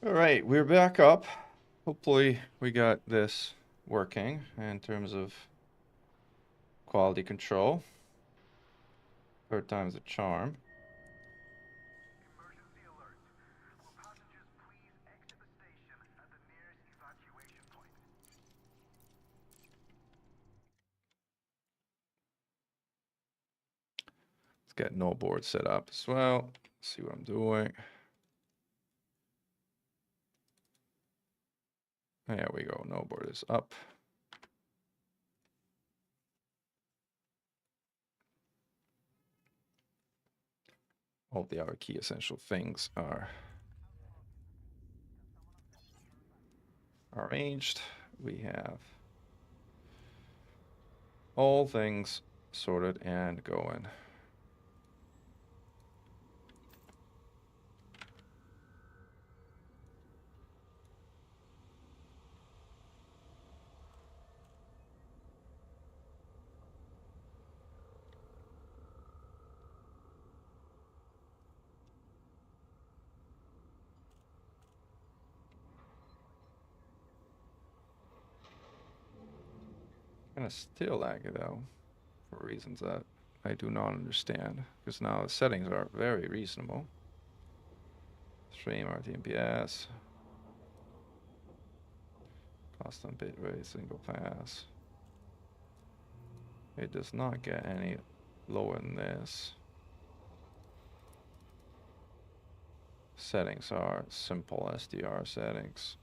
All right, we're back up. Hopefully, we got this working in terms of quality control. Third time's a charm. Let's get no board set up as well. See what I'm doing. There we go. No board is up. All the other key essential things are arranged. We have all things sorted and going. Kind of still laggy though, for reasons that I do not understand, because now the settings are very reasonable. Stream RTMPS, custom bitrate, single pass. It does not get any lower than this. Settings are simple SDR settings.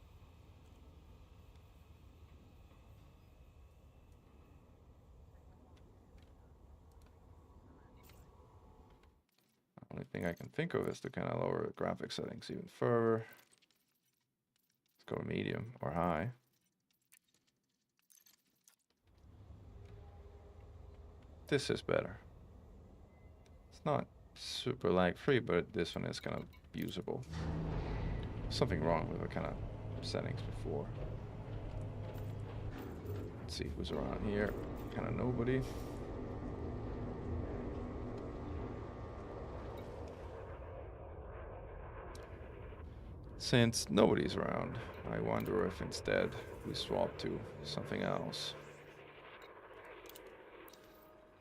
Only thing I can think of is to kind of lower the graphic settings even further. Let's go to medium or high. This is better. It's not super lag free, but this one is kind of usable. Something wrong with the kind of settings before. Let's see who's around here. Kind of nobody. Since nobody's around, I wonder if instead we swap to something else.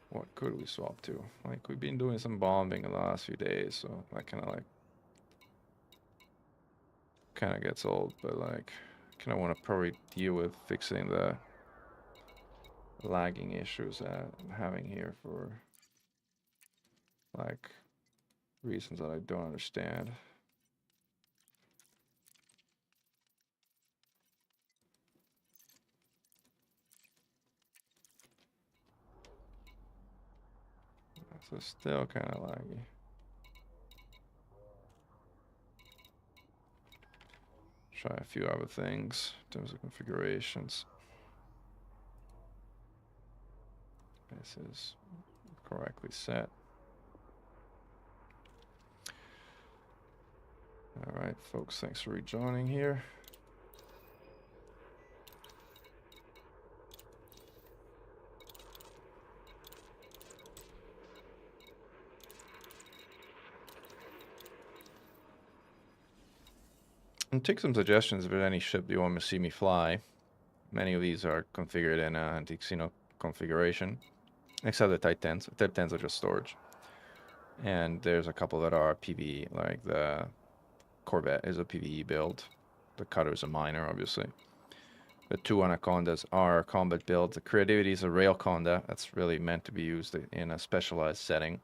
What could we swap to? Like, we've been doing some bombing in the last few days, so that kind of gets old, but like, kind of want to probably deal with fixing the lagging issues that I'm having here for like reasons that I don't understand. So still kind of laggy. Try a few other things in terms of configurations. This is correctly set. All right, folks, thanks for rejoining here. And take some suggestions if there's any ship you want to see me fly. Many of these are configured in anti-Xeno configuration, except the Type 10s. Type 10s are just storage. And there's a couple that are PvE, like the Corvette is a PvE build. The Cutter is a miner, obviously. The two Anacondas are combat builds. The Creativity is a rail conda that's really meant to be used in a specialized setting.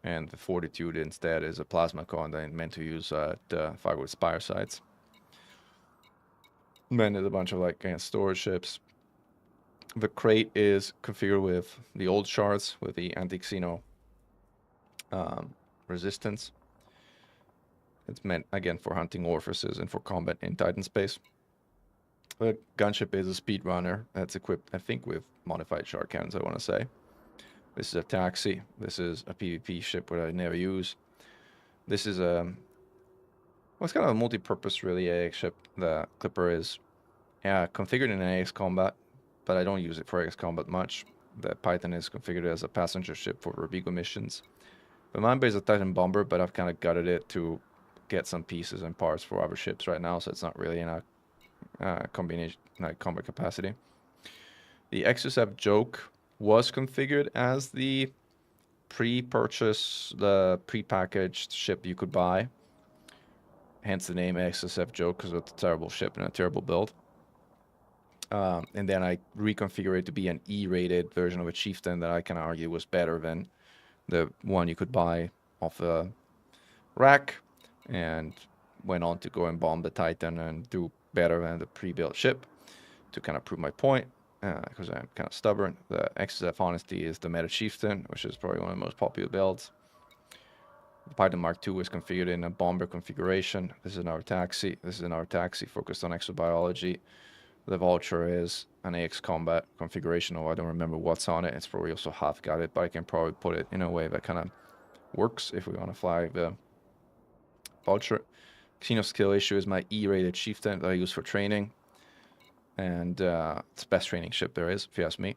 And the Fortitude instead is a plasma conda and meant to use at Thargoids spire sites. Then there's a bunch of like storage ships. The crate is configured with the old shards with the anti-Xeno resistance. It's meant again for hunting orifices and for combat in Titan space. The gunship is a speedrunner that's equipped, I think, with modified shard cannons, I want to say. This is a taxi. This is a PvP ship that I never use. This is a... Well, it's kind of a multi-purpose, really, AX ship. The Clipper is configured in AX combat, but I don't use it for AX combat much. The Python is configured as a passenger ship for Robigo missions. The Mamba is a Titan bomber, but I've kind of gutted it to get some pieces and parts for other ships right now, so it's not really in a combination, like combat capacity. The XSF Joke was configured as the pre-purchase, the pre-packaged ship you could buy. Hence the name XSF Joke, because it's a terrible ship and a terrible build. And then I reconfigured it to be an E-rated version of a Chieftain that I can argue was better than the one you could buy off a rack, and went on to go and bomb the Titan and do better than the pre-built ship to kind of prove my point, because I'm kind of stubborn. The XSF Honesty is the Meta Chieftain, which is probably one of the most popular builds. The Python Mark II is configured in a bomber configuration. This is another taxi. This is another taxi focused on exobiology. The Vulture is an AX combat configuration, or I don't remember what's on it. It's probably also half-guided, but I can probably put it in a way that kind of works if we want to fly the Vulture. Xeno Skill Issue is my E-rated Chieftain that I use for training. And it's the best training ship there is, if you ask me.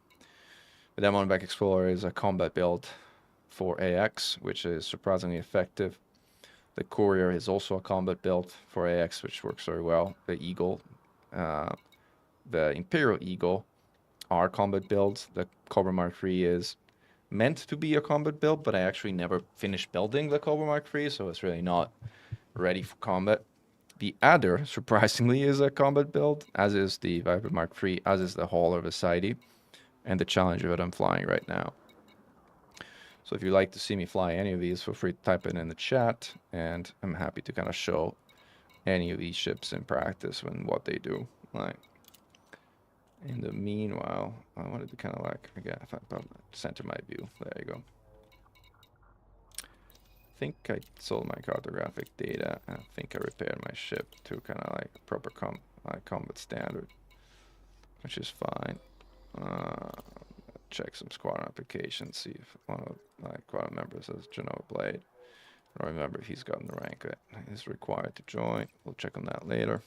The Demonback Explorer is a combat build for AX, which is surprisingly effective. The Courier is also a combat build for AX, which works very well. The Eagle, the Imperial Eagle are combat builds. The Cobra Mark III is meant to be a combat build, but I actually never finished building the Cobra Mark III, so it's really not ready for combat. The Adder, surprisingly, is a combat build, as is the Viper Mark III, as is the Hauler Viscidy, and the Challenger that I'm flying right now. So if you'd like to see me fly any of these, feel free to type it in the chat, and I'm happy to kind of show any of these ships in practice and what they do. Like, in the meanwhile, I wanted to kind of like, again, if I center my view, there you go. I think I sold my cartographic data, and I think I repaired my ship to kind of like proper combat standard, which is fine. Check some squadron applications, see if one of my squadron members has Genoa Blade. I don't remember if he's gotten the rank that is required to join. We'll check on that later.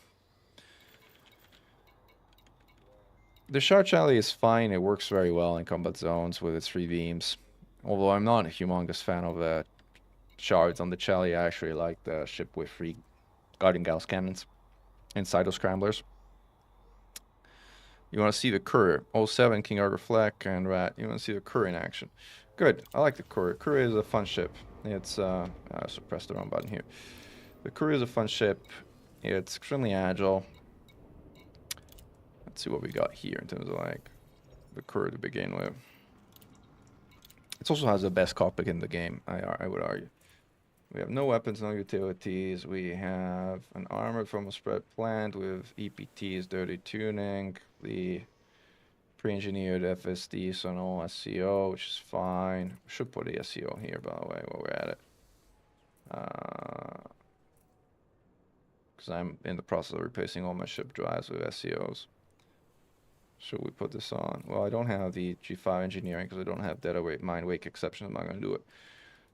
The Shard Chally is fine. It works very well in combat zones with its 3 beams. Although I'm not a humongous fan of the shards on the Chally, I actually like the ship with 3 Guardian Gauss cannons and Cyto Scramblers. You want to see the Courier. 07, King Arger Fleck, and Rat. You want to see the Courier in action. Good. I like the Courier. Courier is a fun ship. It's, I pressed the wrong button here. The Courier is a fun ship. It's extremely agile. Let's see what we got here in terms of, like, the Courier to begin with. It also has the best cockpit in the game, I would argue. We have no weapons, no utilities. We have an armored thermal spread plant with EPTs, dirty tuning, the pre-engineered FSD, so no SCO, which is fine. We should put the SCO here, by the way, while we're at it. Because I'm in the process of replacing all my ship drives with SCOs. Should we put this on? Well, I don't have the G5 engineering because I don't have data weight, mind wake exceptions. I'm not going to do it.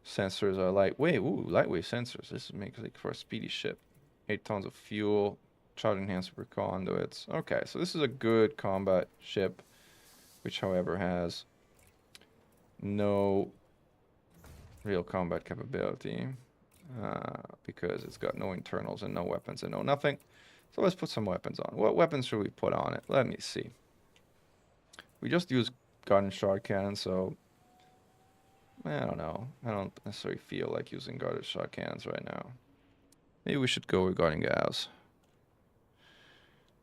Sensors are lightweight. Ooh, lightweight sensors. This makes it for a speedy ship. 8 tons of fuel. Charge enhancer per conduits. Okay, so this is a good combat ship, which, however, has no real combat capability because it's got no internals and no weapons and no nothing. So let's put some weapons on. What weapons should we put on it? Let me see. We just use Guardian Shard Cannon, so I don't know. I don't necessarily feel like using Guardian Shard Cannons right now. Maybe we should go with Guardian Gauss.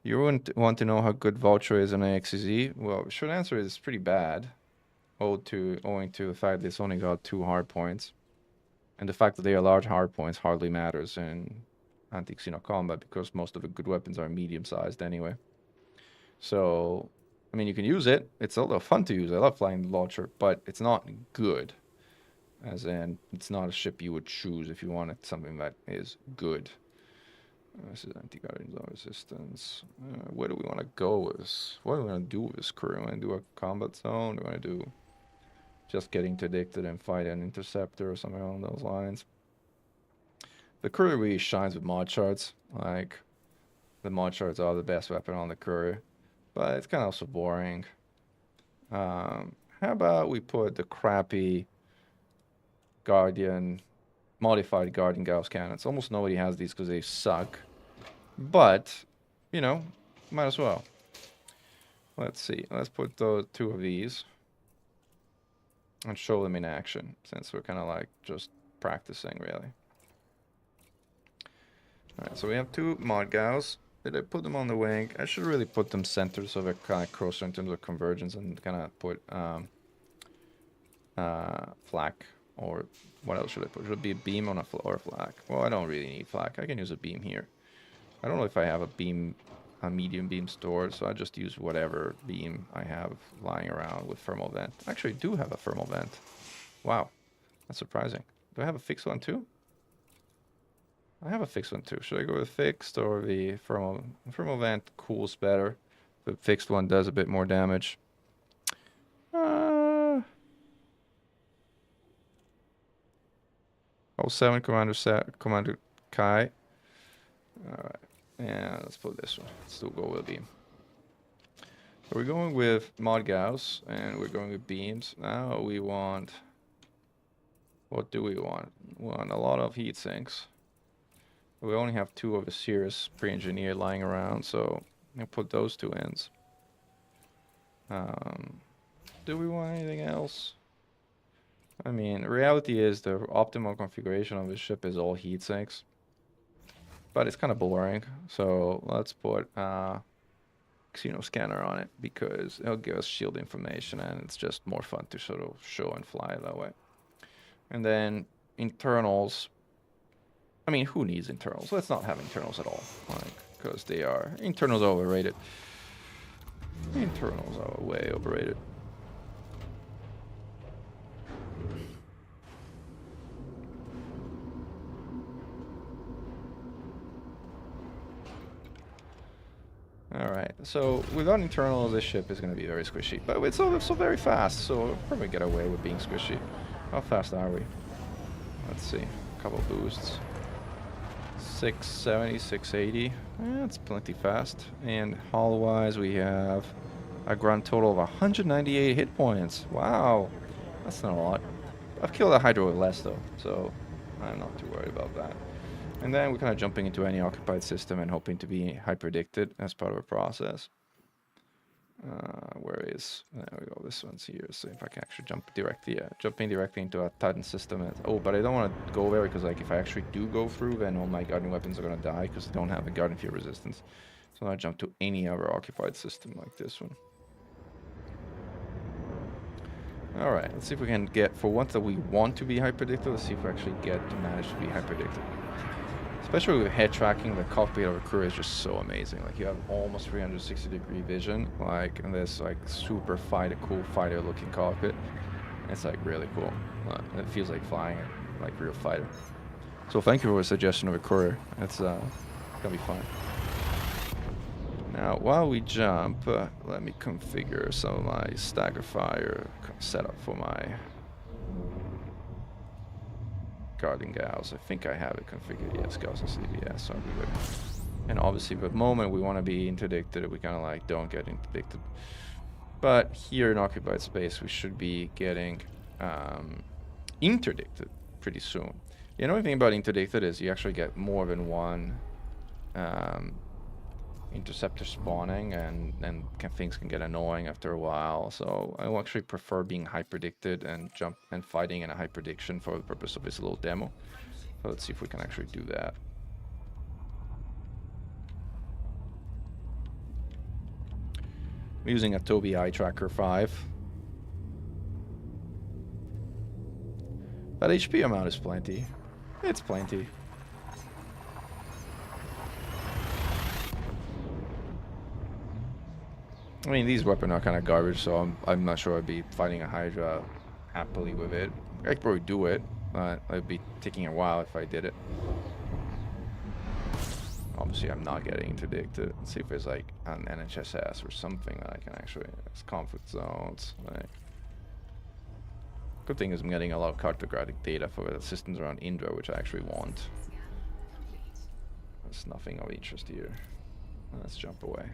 You want to know how good Vulture is on AXZ? Well, the short answer is it's pretty bad. Owing to the fact that it's only got 2 hard points. And the fact that they are large hard points hardly matters in anti-Xeno combat because most of the good weapons are medium-sized anyway. So, I mean, you can use it. It's a little fun to use. I love flying the launcher, but it's not good. As in, it's not a ship you would choose if you wanted something that is good. This is anti-guardian zone resistance. Where do we want to go with this? What do we want to do with this crew? Do we want to do a combat zone? Do we want to do just get interdicted and fight an interceptor or something along those lines? The Courier really shines with mod charts. Like, the mod charts are the best weapon on the Courier. But it's kind of also boring. How about we put the crappy Guardian modified guarding Gauss cannons. Almost nobody has these because they suck. But, you know, might as well. Let's see. Let's put those 2 of these and show them in action, since we're kind of like just practicing, really. Alright, so we have 2 mod Gauss. Did I put them on the wing? I should really put them centered so they're kind of closer in terms of convergence, and kind of put flak, or what else should I put? Should it be a beam on or flak? Well, I don't really need flak. I can use a beam here. I don't know if I have a medium beam stored, so I just use whatever beam I have lying around with thermal vent. I actually do have a thermal vent. Wow, that's surprising. Do I have a fixed one too? I have a fixed one too. Should I go with fixed or the thermal? The thermal vent cools better. The fixed one does a bit more damage. 07 Commander Kai. Alright. Yeah, let's put this one. Let's still go with a beam. So we're going with mod Gauss and we're going with beams. Now we want, what do we want? We want a lot of heat sinks. We only have 2 of the Cirrus pre-engineered lying around, so I'll put those 2 ends. Do we want anything else? I mean, reality is the optimal configuration of the ship is all heat sinks. But it's kind of boring, so let's put Xeno scanner on it, because it'll give us shield information and it's just more fun to sort of show and fly that way. And then internals, I mean, who needs internals? Let's not have internals at all, like, because internals are overrated. Internals are way overrated. Alright, so without internals, this ship is going to be very squishy. But it's also very fast, so we'll probably get away with being squishy. How fast are we? Let's see. A couple boosts. 670, 680. That's plenty fast. And hull-wise, we have a grand total of 198 hit points. Wow. That's not a lot. I've killed a Hydra with less, though, so I'm not too worried about that. And then we're kind of jumping into any occupied system and hoping to be hyperdicted as part of a process. Where is... There we go, this one's here. So if I can actually jump directly... Yeah, jumping directly into a Titan system. Oh, but I don't want to go there, because like, if I actually do go through, then all my guarding weapons are going to die, because they don't have the guarding field resistance. So I jump to any other occupied system like this one. Alright, let's see if we can get... For once that we want to be hyperdicted, let's see if we actually get to manage to be hyperdicted. Especially with head tracking, the cockpit of a Courier is just so amazing. Like, you have almost 360-degree vision, like, and this like super cool fighter looking cockpit. It's like really cool. It feels like flying a like real fighter. So thank you for the suggestion of a Courier. It's gonna be fun. Now while we jump, let me configure some of my stagger fire setup for my guarding Gauss. I think I have it configured. Yes, Gauss and CBS, so I'll be good. And obviously, at the moment we want to be interdicted, we kind of like don't get interdicted. But here in occupied space, we should be getting interdicted pretty soon. The annoying thing about interdicted is you actually get more than one interceptor spawning, and things can get annoying after a while. So I will actually prefer being hyperdicted and fighting in a hyperdiction for the purpose of this little demo. So let's see if we can actually do that. I'm using a Tobii Eye Tracker 5. That HP amount is plenty. It's plenty. I mean, these weapons are kind of garbage, so I'm not sure I'd be fighting a Hydra happily with it. I could probably do it, but it'd be taking a while if I did it. Obviously, I'm not getting interdicted. Let's see if there's like an NHSS or something that I can actually... It's conflict zones. Like, good thing is I'm getting a lot of cartographic data for the systems around Indra, which I actually want. There's nothing of interest here. Let's jump away.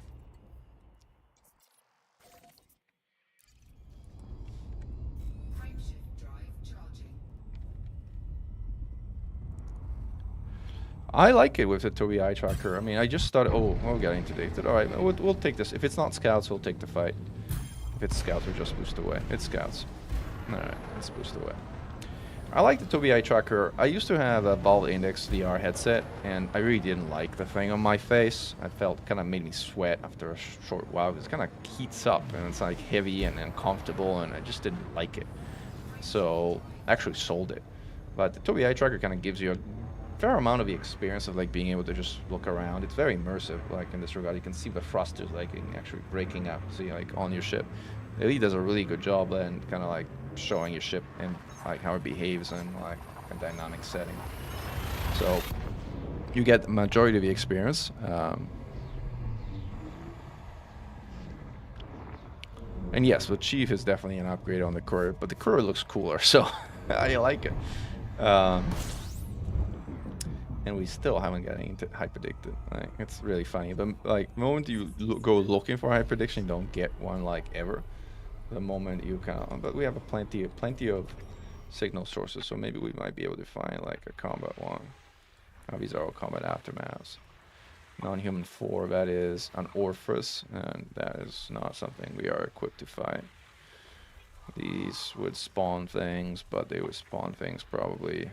I like it with the Tobii eye tracker. I mean, I just started. Oh, we'll get interdicted. All right, we'll take this. If it's not scouts, we'll take the fight. If it's scouts, we'll just boost away. It's scouts. All right, let's boost away. I like the Tobii eye tracker. I used to have a Valve Index VR headset, and I really didn't like the thing on my face. I felt kind of made me sweat after a short while. It kind of heats up, and it's like heavy and uncomfortable, and I just didn't like it. So I actually sold it. But the Tobii eye tracker kind of gives you a fair amount of the experience of like being able to just look around. It's very immersive, like in this regard. You can see the thrusters like actually breaking up, see like on your ship. It really does a really good job then kind of like showing your ship and like how it behaves in like a dynamic setting. So you get the majority of the experience. And yes, the Chief is definitely an upgrade on the Courier, but the Courier looks cooler, so I like it. And we still haven't gotten into hyperdicted. Like, it's really funny. But like, the moment you go looking for hyperdiction, you don't get one like ever. The moment you kind of, but we have a plenty of signal sources, so maybe we might be able to find like a combat one. Oh, these are all combat aftermaths. Non-human 4, that is an Orpheus, and that is not something we are equipped to fight. These would spawn things, but they would spawn things probably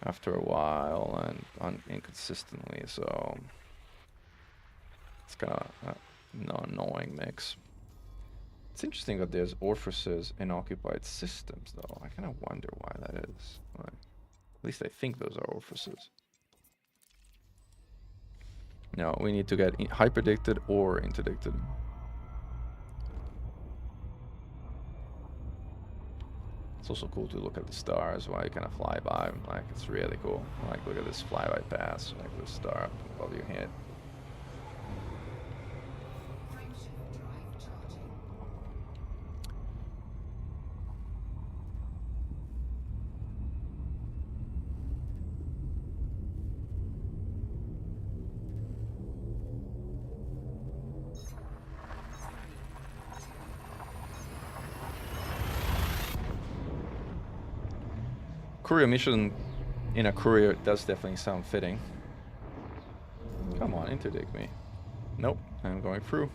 after a while and inconsistently, so it's kind of an annoying mix. It's interesting that there's Orpheuses in occupied systems, though. I kind of wonder why that is. Like, at least I think those are Orpheuses. No, we need to get hyperdicted or interdicted. It's also cool to look at the stars while you kind of fly by them. Like, it's really cool. Like, look at this flyby pass, like the star above your head. Courier mission in a Courier does definitely sound fitting. Come on, interdict me. Nope, I'm going through.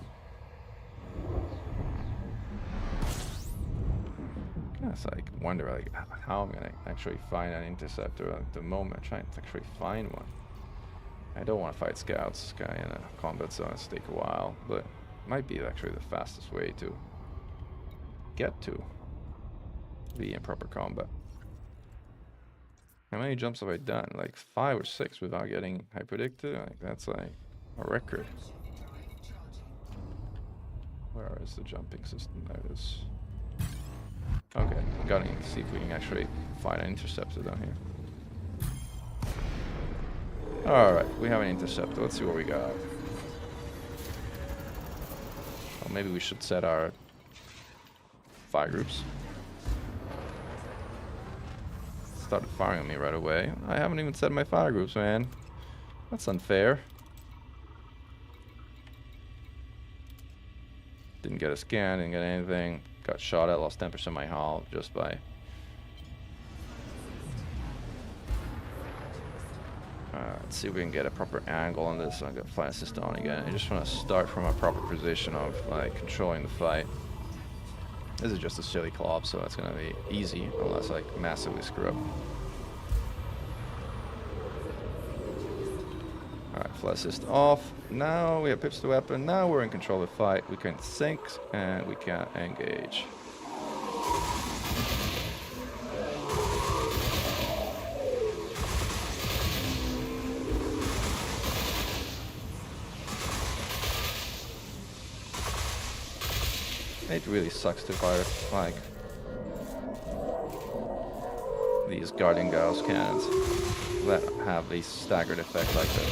It's like wonder like how I'm gonna actually find an interceptor at the moment. Trying to actually find one. I don't want to fight scouts. This guy in a combat zone. It's take a while, but it might be actually the fastest way to get to be in proper combat. How many jumps have I done? Like 5 or 6 without getting hyperdicted? Like, that's like a record. Where is the jumping system? There it is. Okay, gotta see if we can actually find an interceptor down here. Alright, we have an interceptor. Let's see what we got. Well, maybe we should set our fire groups. Started firing on me right away. I haven't even set my fire groups, man. That's unfair. Didn't get a scan, didn't get anything. Got shot at, lost 10% of my hull just by... let's see if we can get a proper angle on this. I'm gonna fly assist on again. I just want to start from a proper position of like controlling the fight. This is just a silly club, so it's gonna be easy unless I massively screw up. Alright, fly assist off. Now we have pips to weapon. Now we're in control of the fight. We can sink and we can engage. It really sucks to fire like these Guardian Gauss cannons that have these staggered effect like that.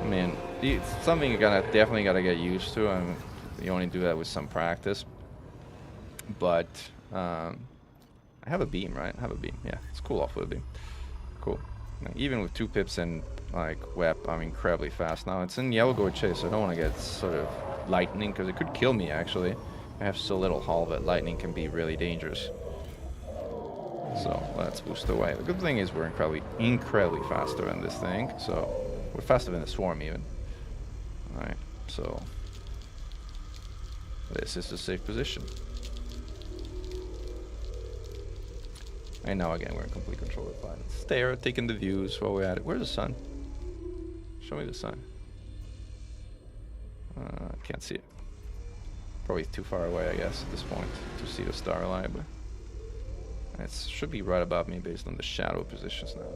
I mean, it's something you definitely gotta get used to, and you only do that with some practice. But I have a beam, right? I have a beam. Yeah, it's cool off with a beam. Cool. Now, even with 2 pips and like WEP, I'm incredibly fast now. It's in Yellow Gourd Chase, so I don't want to get sort of lightning because it could kill me actually. I have so little hull that lightning can be really dangerous. So let's boost away. The good thing is we're incredibly faster than this thing. So we're faster than the swarm even. Alright, so this is the safe position. And now again, we're in complete control of the planet. Stare, taking the views while we're at it. Where's the sun? Show me the sun. Can't see it. Probably too far away, I guess, at this point to see the star reliably. It should be right above me based on the shadow positions now.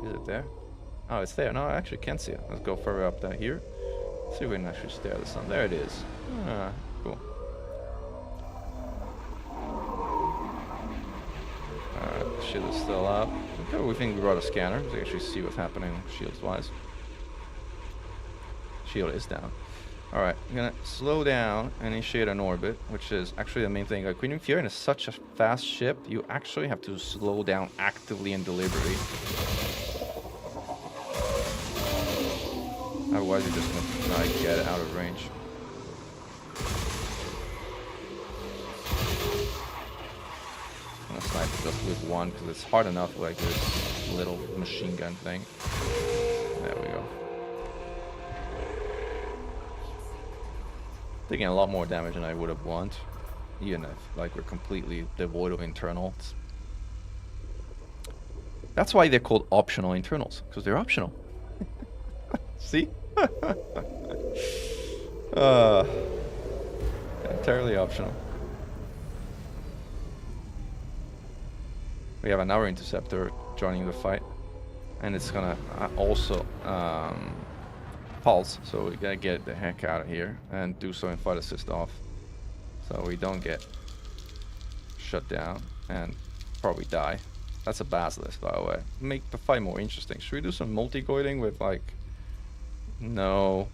Is it there? Oh, it's there. No, I actually can't see it. Let's go further up down here. See if we can actually stare at the sun. There it is. Ah, cool. Alright, the shield is still up. Okay, we think we brought a scanner to actually see what's happening shields-wise. Shield is down. Alright, I'm gonna slow down and initiate an orbit, which is actually the main thing. Like, when you're in such a fast ship, you actually have to slow down actively and deliberately. Otherwise, you're just gonna like, get out of range. I'm gonna snipe just with one because it's hard enough, like this little machine gun thing. There we go. Taking a lot more damage than I would have wanted, even if like we're completely devoid of internals. That's why they're called optional internals, because they're optional. See? Entirely optional. We have another interceptor joining the fight, and it's gonna also pulse, so we gotta get the heck out of here and do so in fight assist off, so we don't get shut down and probably die. That's a basilisk, by the way. Make the fight more interesting. Should we do some multi-goiding with like no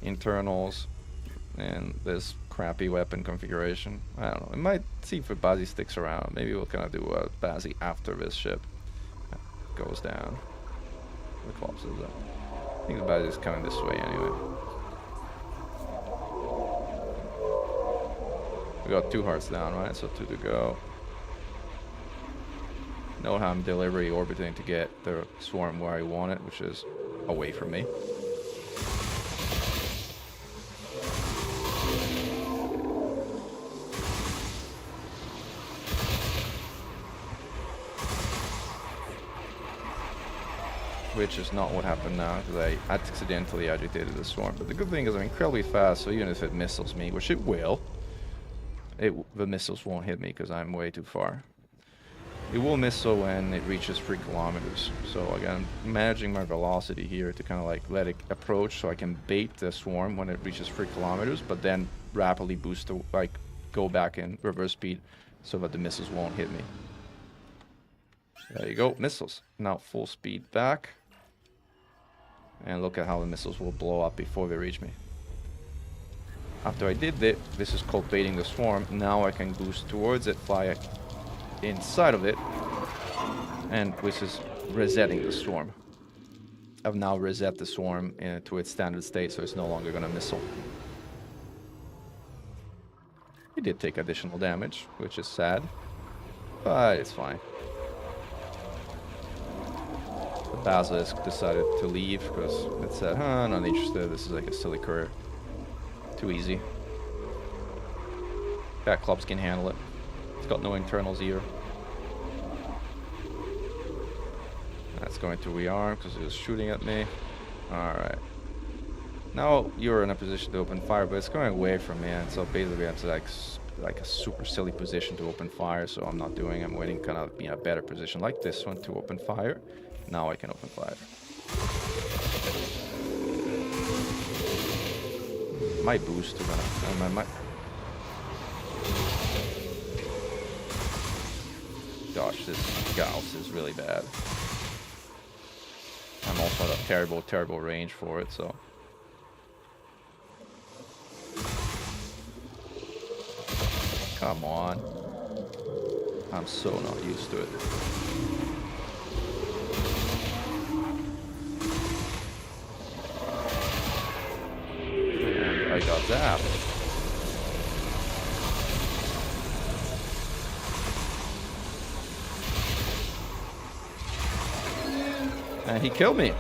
internals and this crappy weapon configuration? I don't know. We might see if Bazi sticks around. Maybe we'll kind of do a Bazi after this ship goes down. The collapse is up. I think the Bazi is coming this way anyway. We got 2 hearts down, right? So 2 to go. Know how I'm deliberately orbiting to get the swarm where I want it, which is away from me. Which is not what happened now, because I accidentally agitated the swarm. But the good thing is I'm incredibly fast, so even if it missiles me, which it will, the missiles won't hit me because I'm way too far. It will missile when it reaches 3 kilometers. So again, I'm managing my velocity here to kind of like let it approach so I can bait the swarm when it reaches 3 kilometers, but then rapidly boost to like go back in reverse speed so that the missiles won't hit me. There you go, missiles. Now full speed back. And look at how the missiles will blow up before they reach me. After I did that, this is called baiting the swarm. Now I can boost towards it, fly inside of it, and this is resetting the swarm. I've now reset the swarm to its standard state, so it's no longer going to missile. It did take additional damage, which is sad, but it's fine. The Basilisk decided to leave because it said, not interested, this is like a silly courier. Too easy. Backclops can handle it. It's got no internals either. That's going to rearm because it was shooting at me. Alright. Now you're in a position to open fire, but it's going away from me, and so basically it's like a super silly position to open fire, so I'm not doing. I'm waiting kind of be in a better position like this one to open fire. Now I can open fire. My boost to my gosh, this Gauss is really bad. I'm also at a terrible range for it, so. Come on. I'm so not used to it. And I got zapped. And he killed me.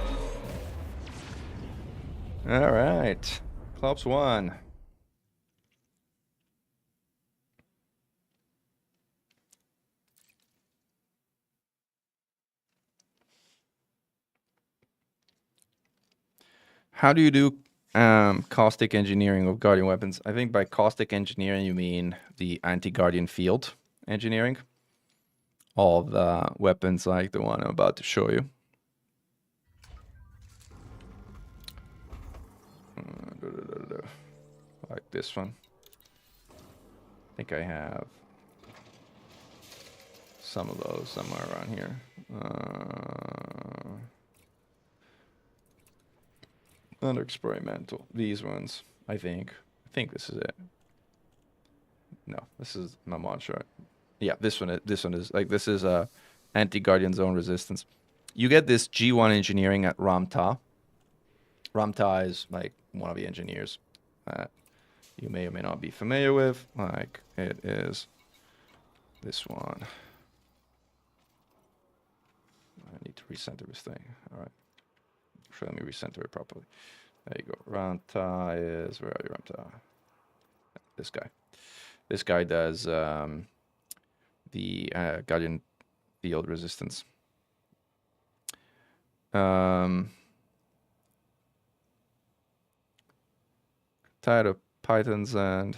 All right. Klops 1. How do you do caustic engineering of Guardian weapons? I think by caustic engineering you mean the anti-Guardian field engineering of weapons like the one I'm about to show you. Like this one. I think I have some of those somewhere around here. Under experimental. These ones, I think. I think this is it. No, this is my mod chart. Yeah, this one is like, this is anti-Guardian zone resistance. You get this G1 engineering at Ramta. Ramta is like one of the engineers that you may or may not be familiar with. Like, it is this one. I need to recenter this thing. All right. Sure, let me recenter it properly. There you go. Ramta is, where are you, Ramta? This guy. This guy does the Guardian field resistance. Tired of Pythons and...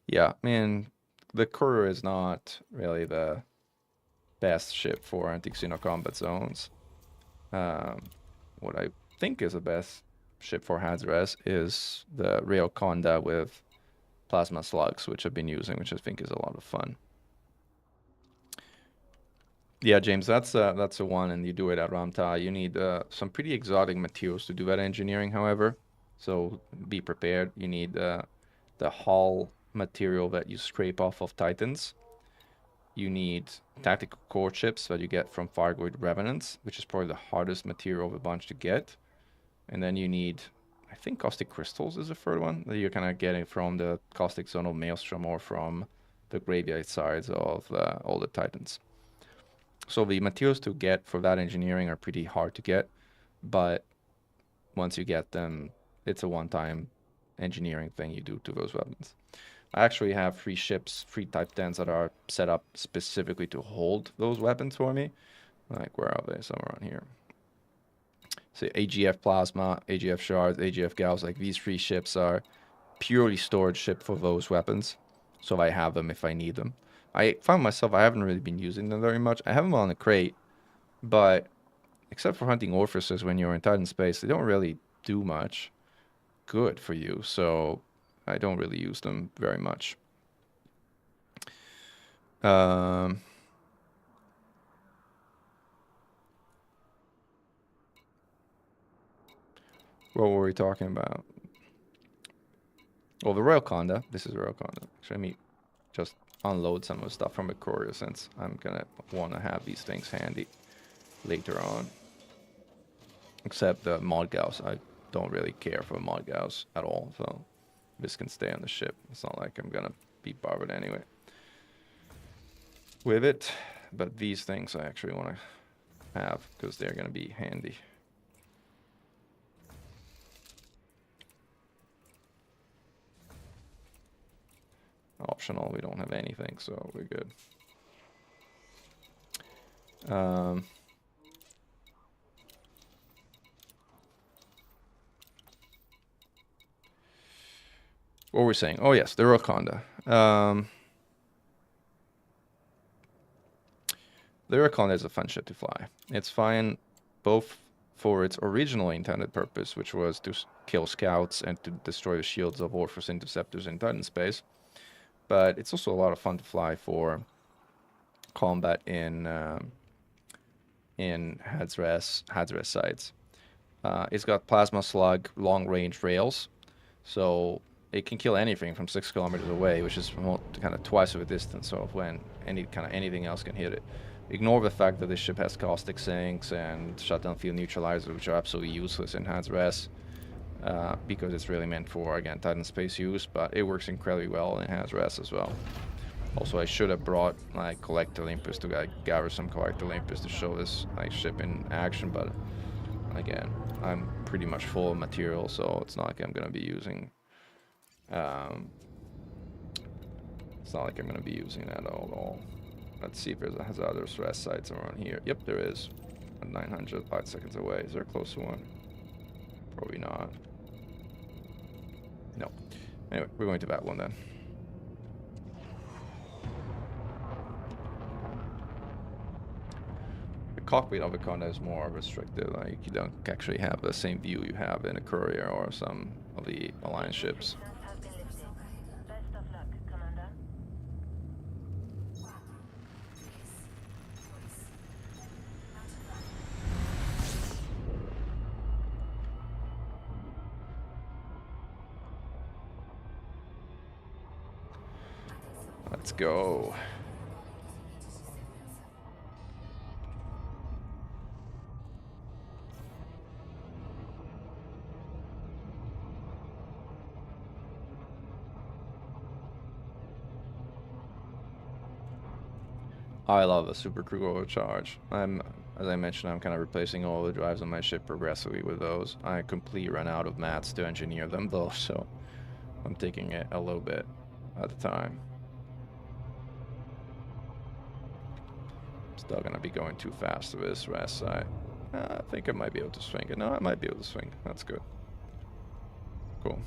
Yeah, I mean, the Courier is not really the best ship for anti-Xeno combat zones. What I think is the best ship for Hadres is the Rail Conda with plasma slugs, which I've been using, which I think is a lot of fun. Yeah, James, that's the one, and you do it at Ramta. You need some pretty exotic materials to do that engineering, however, so be prepared. You need the hull material that you scrape off of Titans. You need tactical core chips that you get from Thargoid Revenants, which is probably the hardest material of a bunch to get. And then you need, I think, caustic crystals is the third one that you're kind of getting from the caustic zone of Maelstrom or from the graveyard sides of all the Titans. So the materials to get for that engineering are pretty hard to get, but once you get them, it's a one-time engineering thing you do to those weapons. I actually have 3 ships, 3 Type 10s that are set up specifically to hold those weapons for me. Like, where are they? Somewhere around here. So AGF Plasma, AGF Shards, AGF Gauss, like these 3 ships are purely storage ship for those weapons. So I have them if I need them. I found myself, I haven't really been using them very much. I have them on a crate, but except for hunting Orphuses when you're in Titan space, they don't really do much good for you. So I don't really use them very much. What were we talking about? Well, the Royal Conda. This is Royal Conda. Actually, let me just unload some of the stuff from the Courier, since I'm gonna want to have these things handy later on. Except the Mod Gauss. I don't really care for Mod Gauss at all, so this can stay on the ship. It's not like I'm gonna be bothered anyway with it. But these things I actually want to have because they're gonna be handy. Optional, we don't have anything, so we're good. What were we saying? Oh yes, the Rakonda. The Rakonda is a fun ship to fly. It's fine both for its originally intended purpose, which was to kill scouts and to destroy the shields of Orphus Interceptors in Titan space. But it's also a lot of fun to fly for combat in Hadres sites. It's got plasma slug long range rails, so it can kill anything from 6 kilometers away, which is kind of twice of a distance of when anything else can hit it. Ignore the fact that this ship has caustic sinks and shutdown field neutralizers, which are absolutely useless in Hadres. Because it's really meant for, again, Titan space use, but it works incredibly well in Hadres as well. Also, I should have brought like collector limpers to gather some collector limpers to show this like ship in action, but again, I'm pretty much full of material, so it's not like I'm gonna be using. It's not like I'm gonna be using that at all. Let's see if there's a hazardous rest sites around here. Yep, there is. 900 light seconds away. Is there a closer one? Probably not. No. Anyway, we're going to that one then. The cockpit of a Conda is more restricted. Like, you don't actually have the same view you have in a Courier or some of the Alliance ships. Let's go. I love a super crew overcharge. As I mentioned, I'm kind of replacing all the drives on my ship progressively with those. I completely ran out of mats to engineer them though, so I'm taking it a little bit at a time. Still gonna be going too fast to this rest side. I think I might be able to swing it. No, I might be able to swing. That's good. Cool.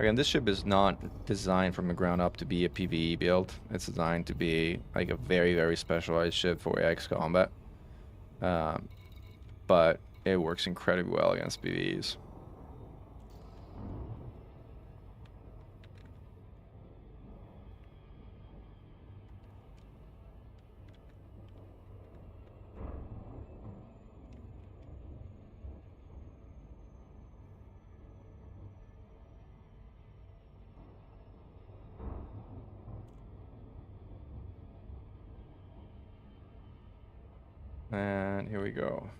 Again, this ship is not designed from the ground up to be a PvE build. It's designed to be like a very, very specialized ship for AX combat. But it works incredibly well against PvEs. And here we go.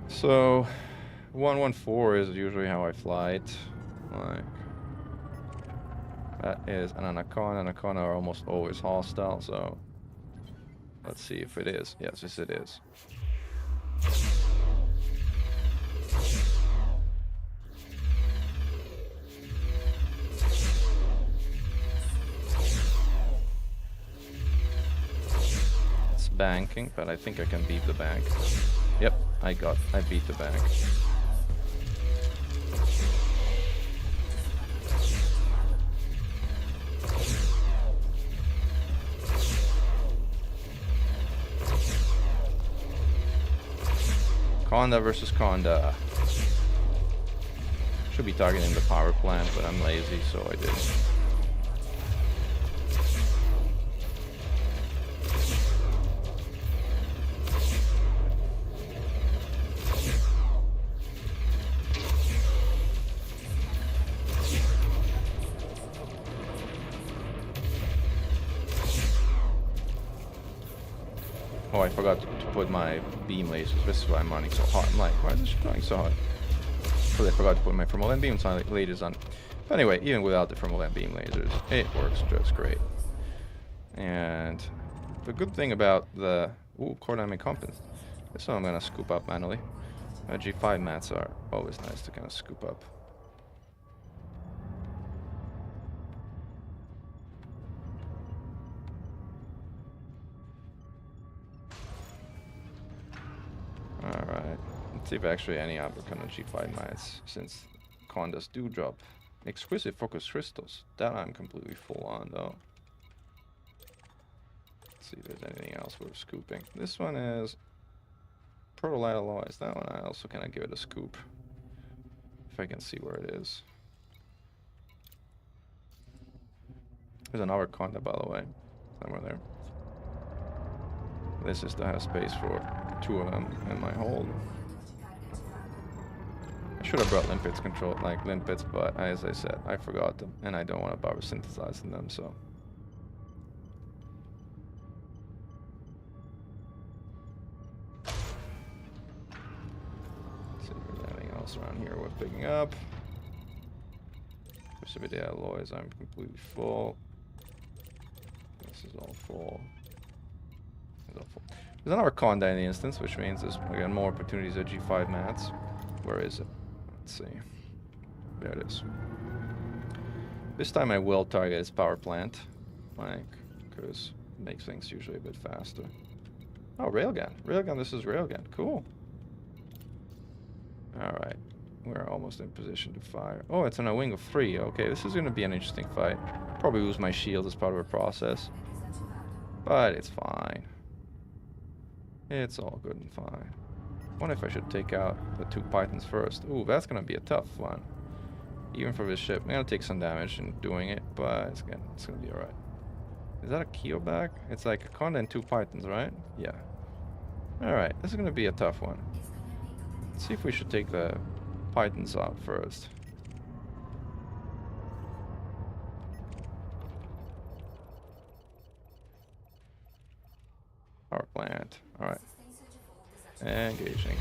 So 114 is usually how I fly it. Like, that is an Anaconda. Anaconda are almost always hostile, so let's see if it is. Yes, it is. It's banking, but I think I can beat the bank. Yep, I beat the bank. Conda versus Conda. Should be targeting the power plant, but I'm lazy, so I didn't. Oh, I forgot to put my beam lasers. This is why I'm running so hot. I'm like, why is this running so hot? Because I forgot to put my thermal and beam lasers on. But anyway, even without the thermal and beam lasers, it works just great. And the good thing about the... Ooh, core dynamic compens. This one I'm going to scoop up manually. G5 mats are always nice to kind of scoop up. Alright, let's see if actually any other kind of G5 mats, since Condas do drop exquisite focus crystals. That I'm completely full on though. Let's see if there's anything else worth scooping. This one is Protolite Alloys. That one I also kind of give it a scoop. If I can see where it is. There's another Conda, by the way, somewhere there. This is to have space for 2 of them in my hold. I should have brought limpets control, like limpets, but as I said, I forgot them, and I don't want to bother synthesizing them, so. else around here worth picking up? Precipitate alloys, I'm completely full. This is all full. This is all full. There's another Conda in the instance, which means there's again more opportunities at G5 mats. Where is it? Let's see. There it is. This time I will target its power plant, like, because it makes things usually a bit faster. Oh, railgun. Railgun, this is railgun. Cool. Alright. We're almost in position to fire. Oh, it's on a wing of 3. Okay, this is going to be an interesting fight. Probably lose my shield as part of the process. But it's fine. It's all good and fine. I wonder if I should take out the 2 Pythons first. Ooh, that's going to be a tough one. Even for this ship. I'm going to take some damage in doing it, but it's going to be alright. Is that a Keo back? It's like a Conda and 2 Pythons, right? Yeah. Alright, this is going to be a tough one. Let's see if we should take the Pythons out first. Power plant. Alright. Engaging.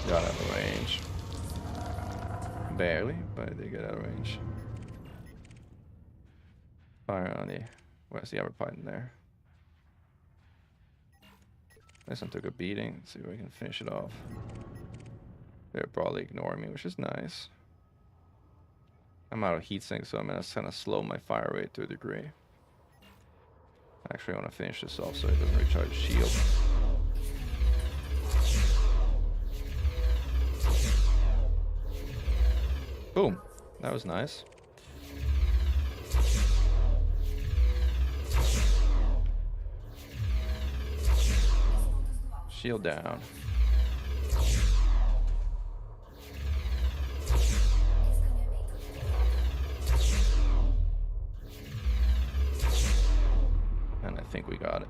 Got out of range. Barely, but they get out of range. Fire on the... Where's the other Python there? This one took a beating. Let's see if we can finish it off. They're probably ignoring me, which is nice. I'm out of heatsink, so I'm going to kind of slow my fire rate to a degree. Actually, I want to finish this off so it doesn't recharge shield. Boom. That was nice. Shield down. And I think we got it.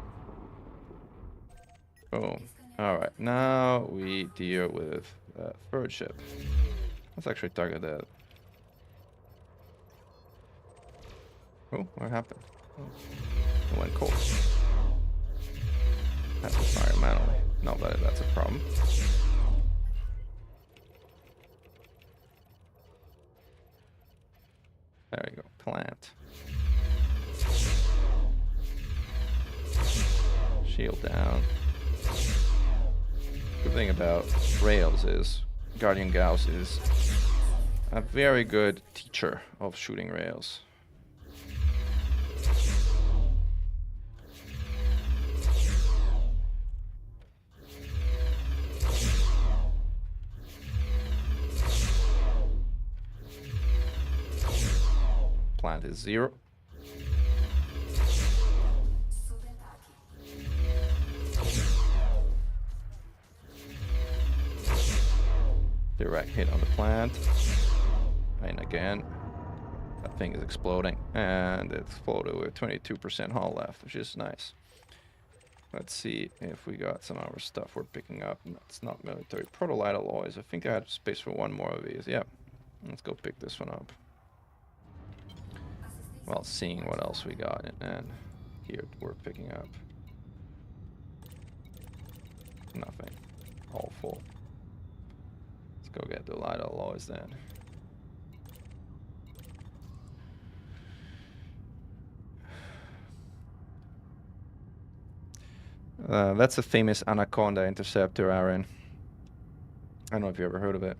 Boom. Alright, now we deal with the 3rd ship. Let's actually target that. Oh, what happened? Oh, it went cold. Have to fire manually. Not that that's a problem. There you go. Plant. Shield down. Good thing about rails is Guardian Gauss is a very good teacher of shooting rails. Plant is 0. Direct hit on the plant. And again, that thing is exploding. And it exploded with 22% hull left, which is nice. Let's see if we got some other stuff we're picking up. It's not military. Protolite alloys. I think I had space for one more of these. Yeah. Let's go pick this one up. Well, seeing what else we got. And here we're picking up. Nothing. All full. Let's go get the light alloys then. That's a famous Anaconda Interceptor, Aaron. I don't know if you ever heard of it.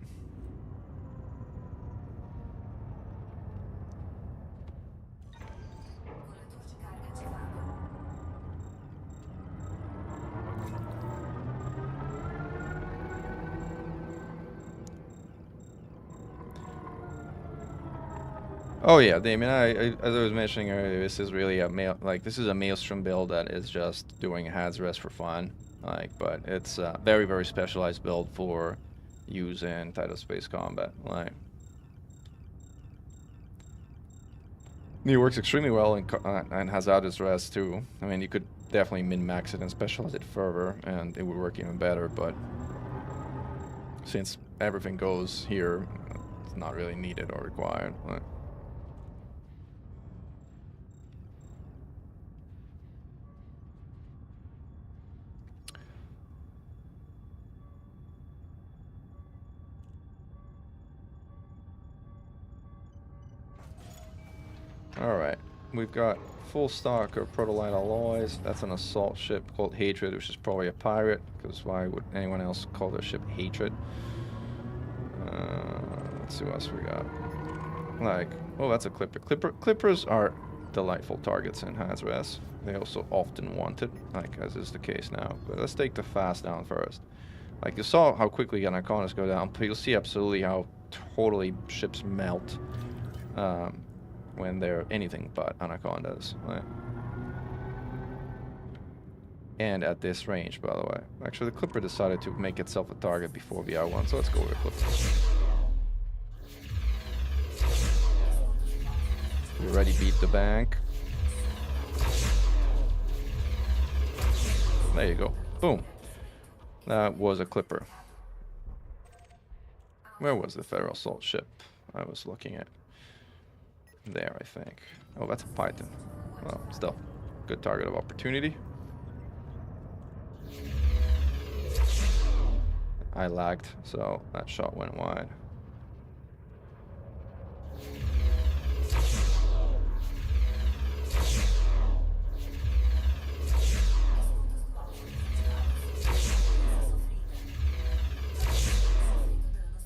Oh yeah, Damien. As I was mentioning earlier, this is really a this is a Maelstrom build that is just doing Had's Rest for fun. But it's a very, very specialized build for use in tidal space combat. It works extremely well and has outage rest too. I mean, you could definitely min-max it and specialize it further, and it would work even better. But since everything goes here, it's not really needed or required. But alright, we've got full stock of protolite alloys. That's an assault ship called Hatred, which is probably a pirate, because why would anyone else call their ship Hatred? Let's see what else we got. Like, oh, that's a Clipper. Clippers are delightful targets in Hazras. They also often wanted, like as is the case now. But let's take the fast down first. Like, you saw how quickly Anacondas go down, but you'll see absolutely how totally ships melt when they're anything but Anacondas. Right? And at this range, by the way. Actually, the Clipper decided to make itself a target before VR1, so let's go with the Clipper. We already beat the bank. There you go. Boom. That was a Clipper. Where was the Federal Assault ship I was looking at? There, I think. Oh, that's a Python. Well, still. Good target of opportunity. I lagged, so that shot went wide.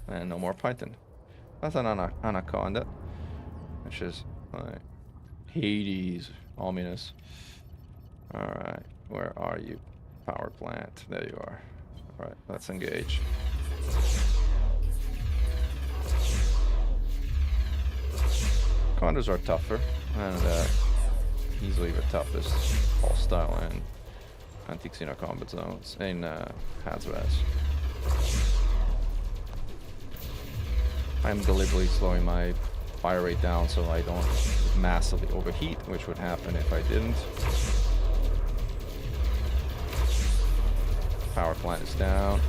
And no more Python. That's an Anaconda, which is like Hades, ominous. Alright, where are you? Power plant, there you are. Alright, let's engage. Condors are tougher, and easily the toughest hostile and anti-Xeno combat zones in Hazras. I'm deliberately slowing my fire rate down so I don't massively overheat, which would happen if I didn't. Power plant is down.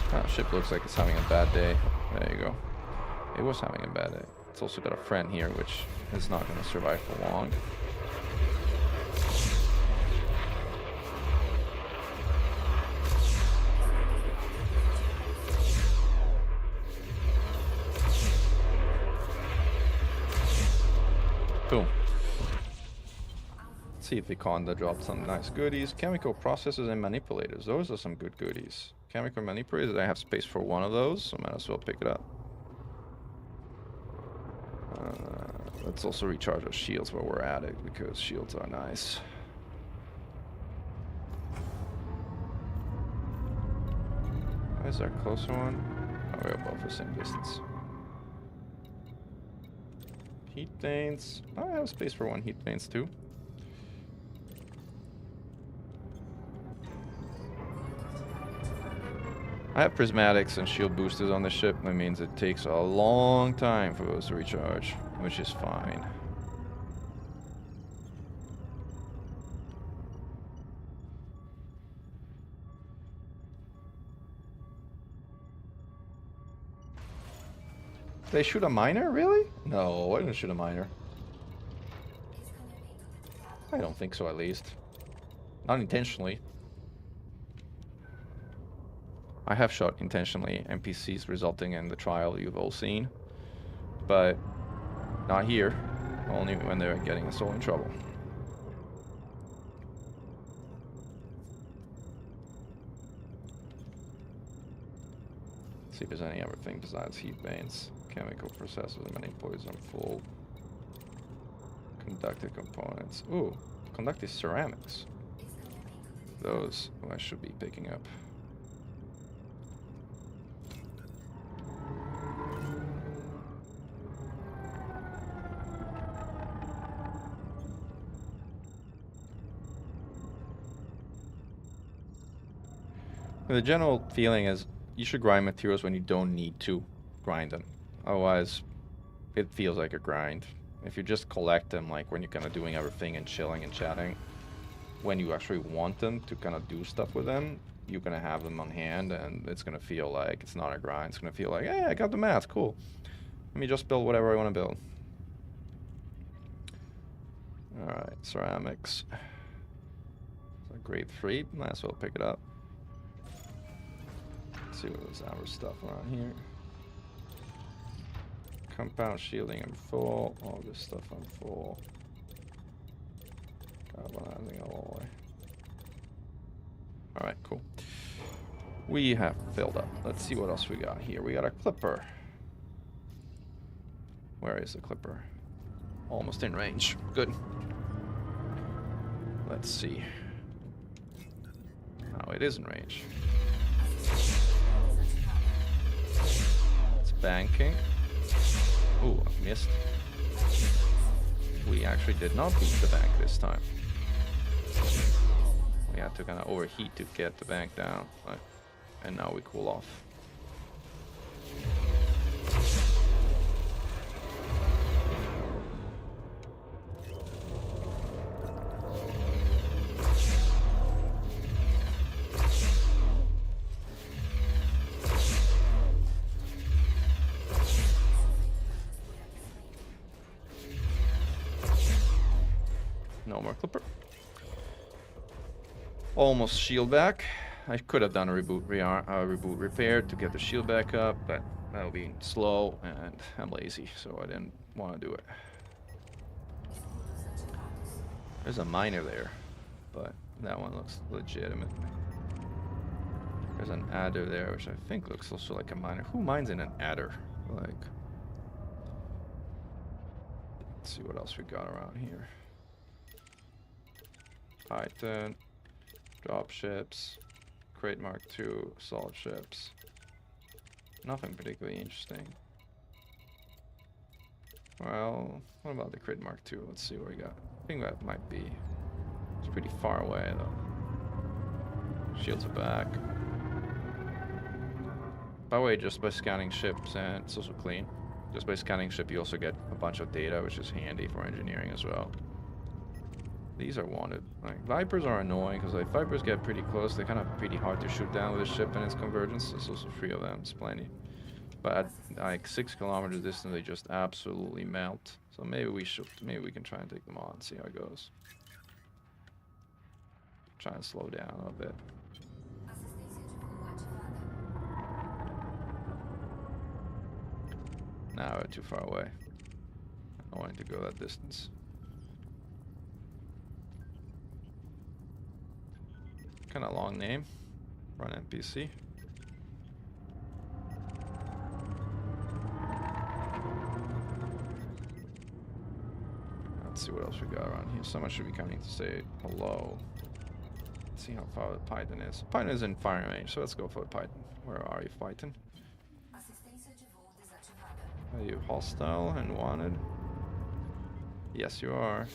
That ship looks like it's having a bad day. There you go. It was having a bad day. It's also got a friend here, which is not going to survive for long. Boom. Let's see if the Conda dropped some nice goodies. Chemical processors and manipulators. Those are some good goodies. Chemical manipulators, I have space for one of those, so might as well pick it up. Let's also recharge our shields while we're at it, because shields are nice. Where's our closer one? Oh, we're both the same distance. Heat vanes. Oh, I have space for one heat vanes too. I have prismatics and shield boosters on the ship. That means it takes a long time for those to recharge, which is fine. They shoot a miner? Really? No, I didn't shoot a miner. I don't think so, at least. Not intentionally. I have shot intentionally NPCs resulting in the trial you've all seen. But not here. Only when they're getting us all in trouble. See if there's any other thing besides heat vanes. Chemical processors and manipulators are full. Conductive components. Ooh, conductive ceramics. Those I should be picking up. The general feeling is you should grind materials when you don't need to grind them. Otherwise, it feels like a grind. If you just collect them, like when you're kind of doing everything and chilling and chatting, when you actually want them to kind of do stuff with them, you're going to have them on hand, and it's going to feel like it's not a grind. It's going to feel like, hey, I got the math, cool. Let me just build whatever I want to build. Alright, ceramics. So grade 3, might as well pick it up. Let's see what there's other stuff around here. Compound shielding, I'm full. All this stuff, I'm full. Galvanizing alloy. Alright, cool. We have filled up. Let's see what else we got here. We got a clipper. Where is the clipper? Almost in range. Good. Let's see. Oh, it is in range. It's banking. Ooh, I missed. We actually did not beat the bank this time. We had to kind of overheat to get the bank down, but, and now we cool off. No more clipper. Almost shield back. I could have done a reboot repair to get the shield back up, but that'll be slow and I'm lazy, so I didn't want to do it. There's a miner there, but that one looks legitimate. There's an adder there, which I think looks also like a miner. Who mines in an adder? Like, let's see what else we got around here. Titan, drop ships, crate mark 2, assault ships. Nothing particularly interesting. Well, what about the crate mark 2? Let's see what we got. I think that might be. It's pretty far away though. Shields are back. By the way, just by scanning ships, and it's also clean. Just by scanning ship, you also get a bunch of data, which is handy for engineering as well. These are wanted. Like, Vipers are annoying because like Vipers get pretty close. They're kind of pretty hard to shoot down with a ship and its convergence. There's also 3 of them. It's plenty. But at like 6 kilometers distance, they just absolutely melt. So maybe we can try and take them on, see how it goes. Try and slow down a bit. Nah, we're too far away. I don't want to go that distance. Kind of long name for an NPC. Let's see what else we got around here. Someone should be coming to say hello. Let's see how far the Python is. Python is in firing range, so let's go for the Python. Where are you, Python? Are you hostile and wanted? Yes, you are.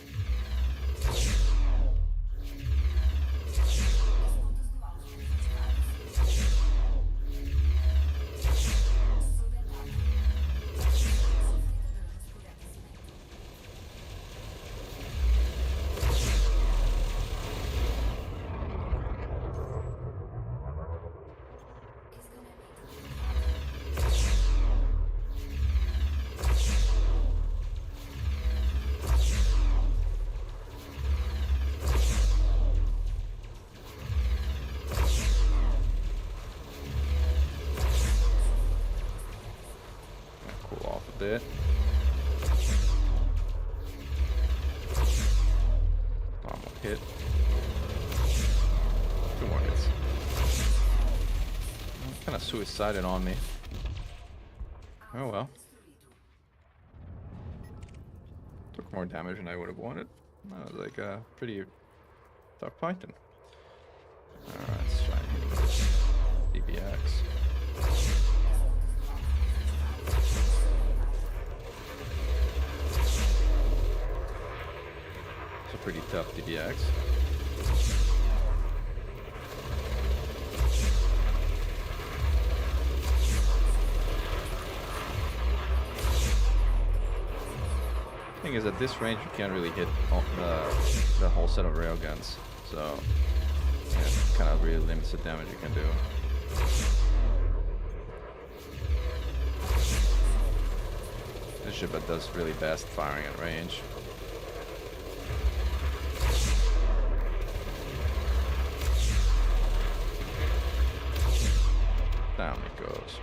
Bit. One more hit. 2 more hits. Kind of suicided on me. Oh well. Took more damage than I would have wanted. That was like a pretty tough Python. Alright, let's try and hit this DBX. It's a pretty tough DBX. thing is, at this range, you can't really hit all the whole set of railguns, so yeah, it kind of really limits the damage you can do. This ship does really best firing at range. Down it goes.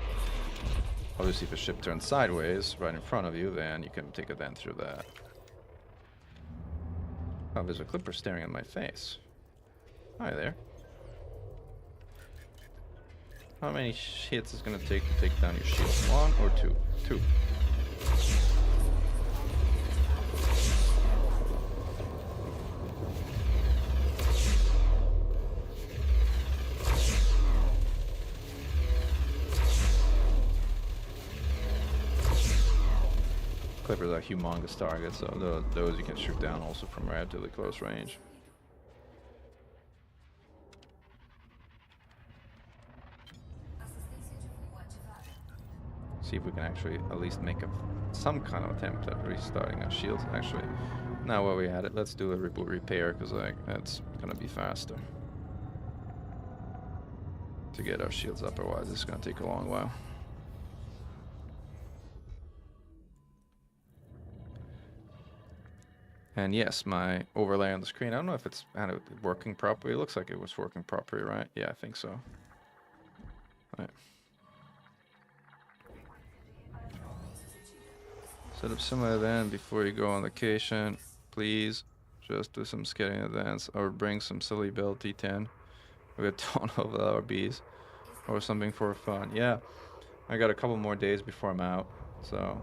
Obviously, if a ship turns sideways right in front of you, then you can take advantage of that. Oh, there's a clipper staring at my face. Hi there. How many hits is it going to take down your shield? 1 or 2? 2. Clippers are humongous targets, so those you can shoot down also from relatively close range. See if we can actually at least make some kind of attempt at restarting our shields. Actually, now while we had it, let's do a reboot repair, because like that's gonna be faster to get our shields up. Otherwise, it's gonna take a long while. And yes, my overlay on the screen, I don't know if it's working properly. It looks like it was working properly, right? Yeah, I think so. All right. Set up similar then before you go on vacation. Please just do some skating events or bring some silly build T10 with a ton of LRBs or something for fun. Yeah, I got a couple more days before I'm out, so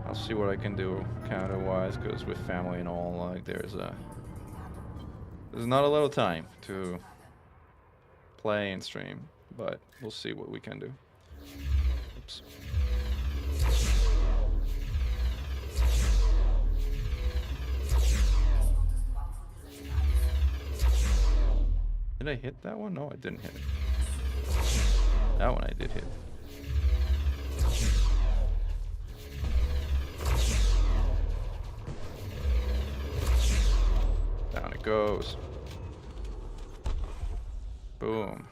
I'll see what I can do counter-wise, because with family and all, like there's not a lot of time to play and stream, but we'll see what we can do. Oops. Did I hit that one? No, I didn't hit it. That one I did hit. Down it goes. Boom.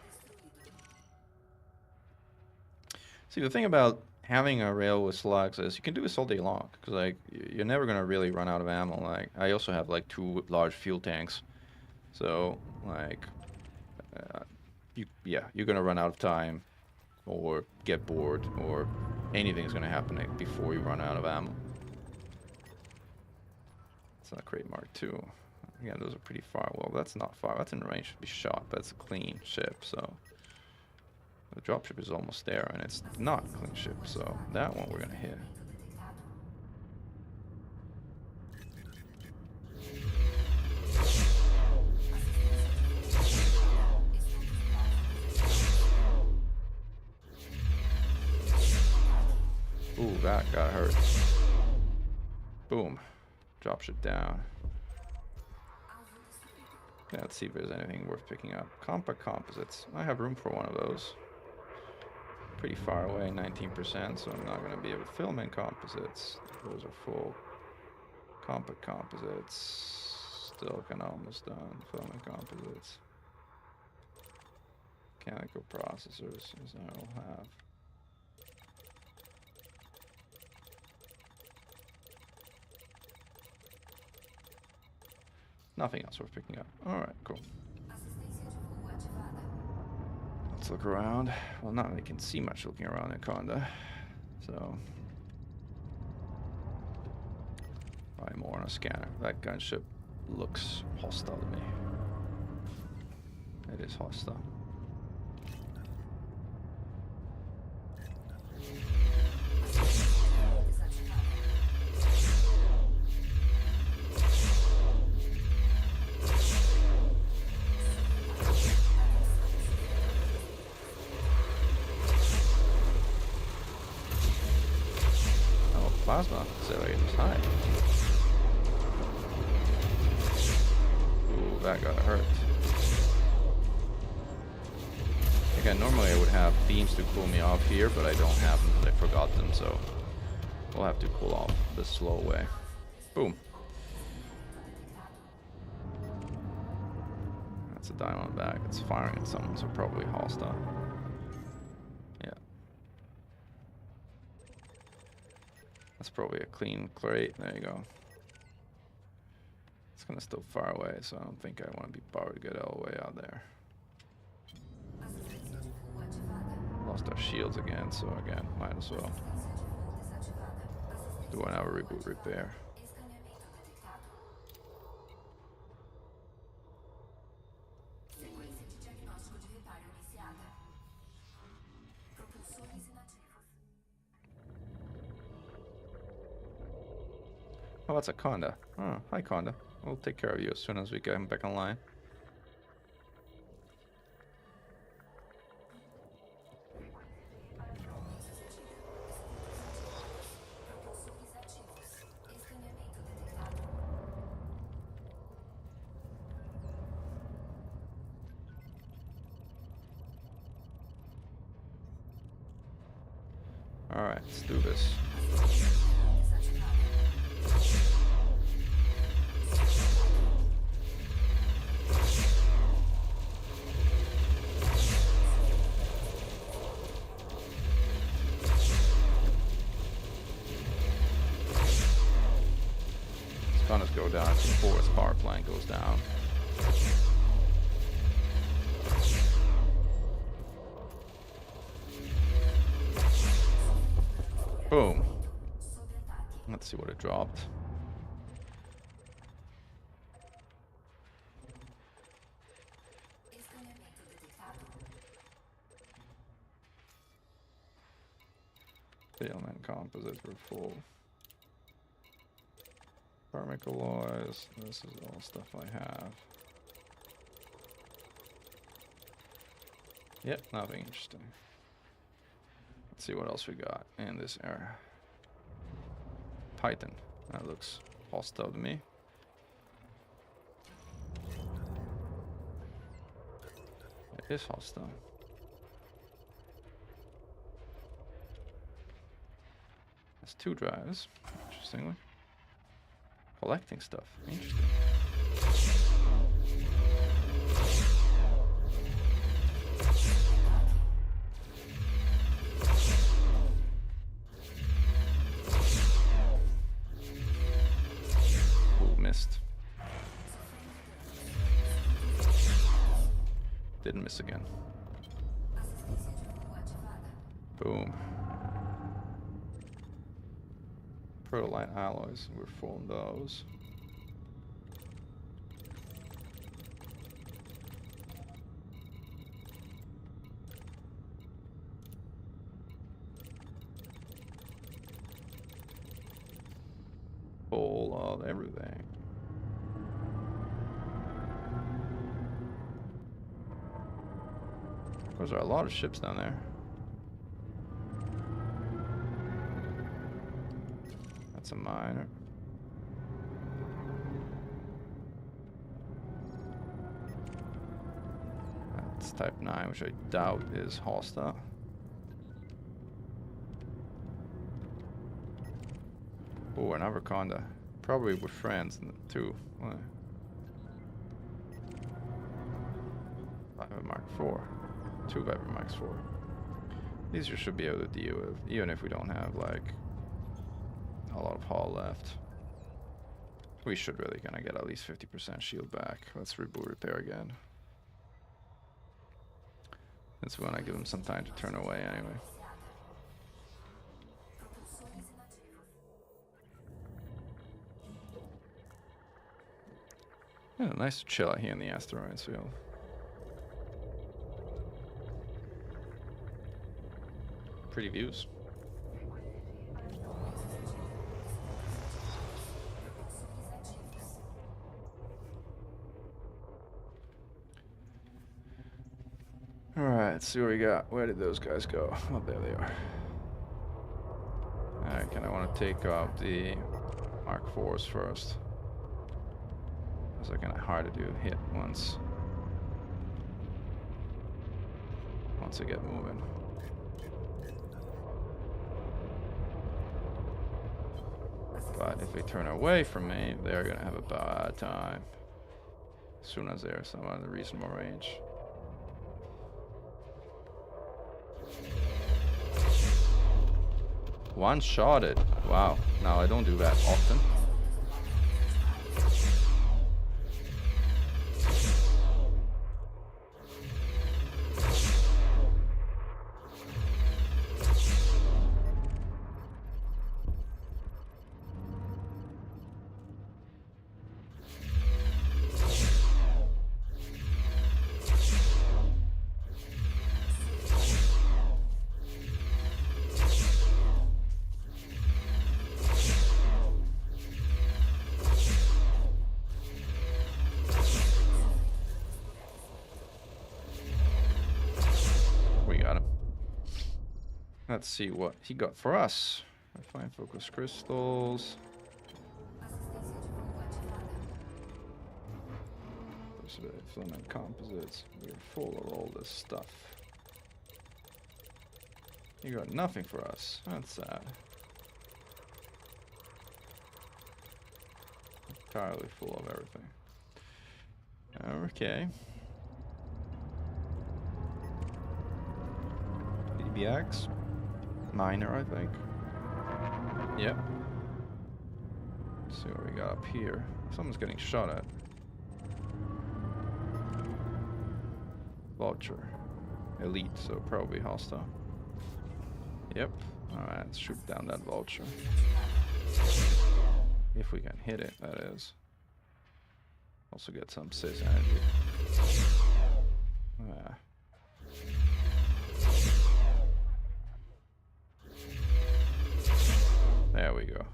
See, the thing about having a rail with slugs is you can do this all day long, because like you're never gonna really run out of ammo. Like I also have like 2 large fuel tanks, so like you're gonna run out of time, or get bored, or anything's gonna happen before you run out of ammo. It's not Crate Mark II. Again, those are pretty far. Well, that's not far. That's in range to be shot, but it's a clean ship, so the dropship is almost there, and it's not a clean ship, so that one we're gonna hit. Ooh, that got hurt. Boom. Dropship down. Yeah, let's see if there's anything worth picking up. Composites. I have room for one of those. Pretty far away, 19%, so I'm not going to be able to film in composites. Those are full. Composites. Still kind of almost done. Filming composites. Mechanical processors, as I will have. Nothing else worth picking up. Alright, cool. Let's look around. Well, not really can see much looking around in Conda, so probably more on a scanner. That gunship looks hostile to me. It is hostile. Plasma accelerator is high. Ooh, that got hurt. Again, normally I would have beams to cool me off here, but I don't have them because I forgot them, so We'll have to pull off the slow way. Boom. That's a diamond back. It's firing at someone, so probably hostile. Yeah. That's probably a clean crate. There you go. It's gonna still far away, so I don't think I want to be powered to get all the way out there. Lost our shields again, so again, might as well do another reboot repair. Oh, that's a Conda. Oh, hi Conda. We'll take care of you as soon as we get him back online. Alright, let's do this. Gunners go down before his power plant goes down. Boom. Let's see what it dropped. Filament composite for full. Karmic alloys. This is all stuff I have. Yep, nothing interesting. Let's see what else we got in this area. Titan. That looks hostile to me. It is hostile. That's 2 drives, interestingly. Collecting stuff. Interesting. Ooh, missed. Didn't miss again. Boom. Protoline alloys, we're full on those. Full of everything. Those are a lot of ships down there. That's a miner. That's type 9, which I doubt is hostile. Oh, another Conda. Probably with friends too. Viper Mark 4. 2 Viper Marks 4. These you should be able to deal with, even if we don't have like a lot of hull left. We should really gonna get at least 50% shield back. Let's reboot repair again. That's when I give them some time to turn away anyway. Yeah, nice to chill out here in the asteroids field. Pretty views. Alright, let's see what we got. Where did those guys go? Oh, there they are. Alright, I want to take out the Mark 4s first. Those are kind of hard to do hit once I get moving. But if they turn away from me, they're gonna have a bad time. As soon as they're somewhat in reasonable range. One-shotted. Wow. Now I don't do that often. Let's see what he got for us. Fine focus crystals. Filament composites. We're full of all this stuff. You got nothing for us. That's sad. Entirely full of everything. Okay. PBX. Minor, I think. Yep. Let's see what we got up here. Someone's getting shot at. Vulture. Elite, so probably hostile. Yep. Alright, let's shoot down that vulture. If we can hit it, that is. Also get some cis energy. Yeah. There we go.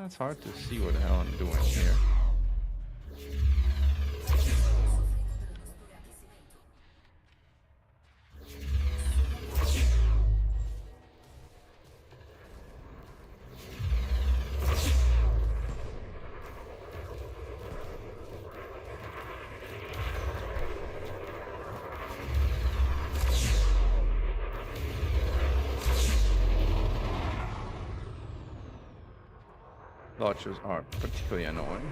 It's hard to see what the hell I'm doing here. Vultures are particularly annoying.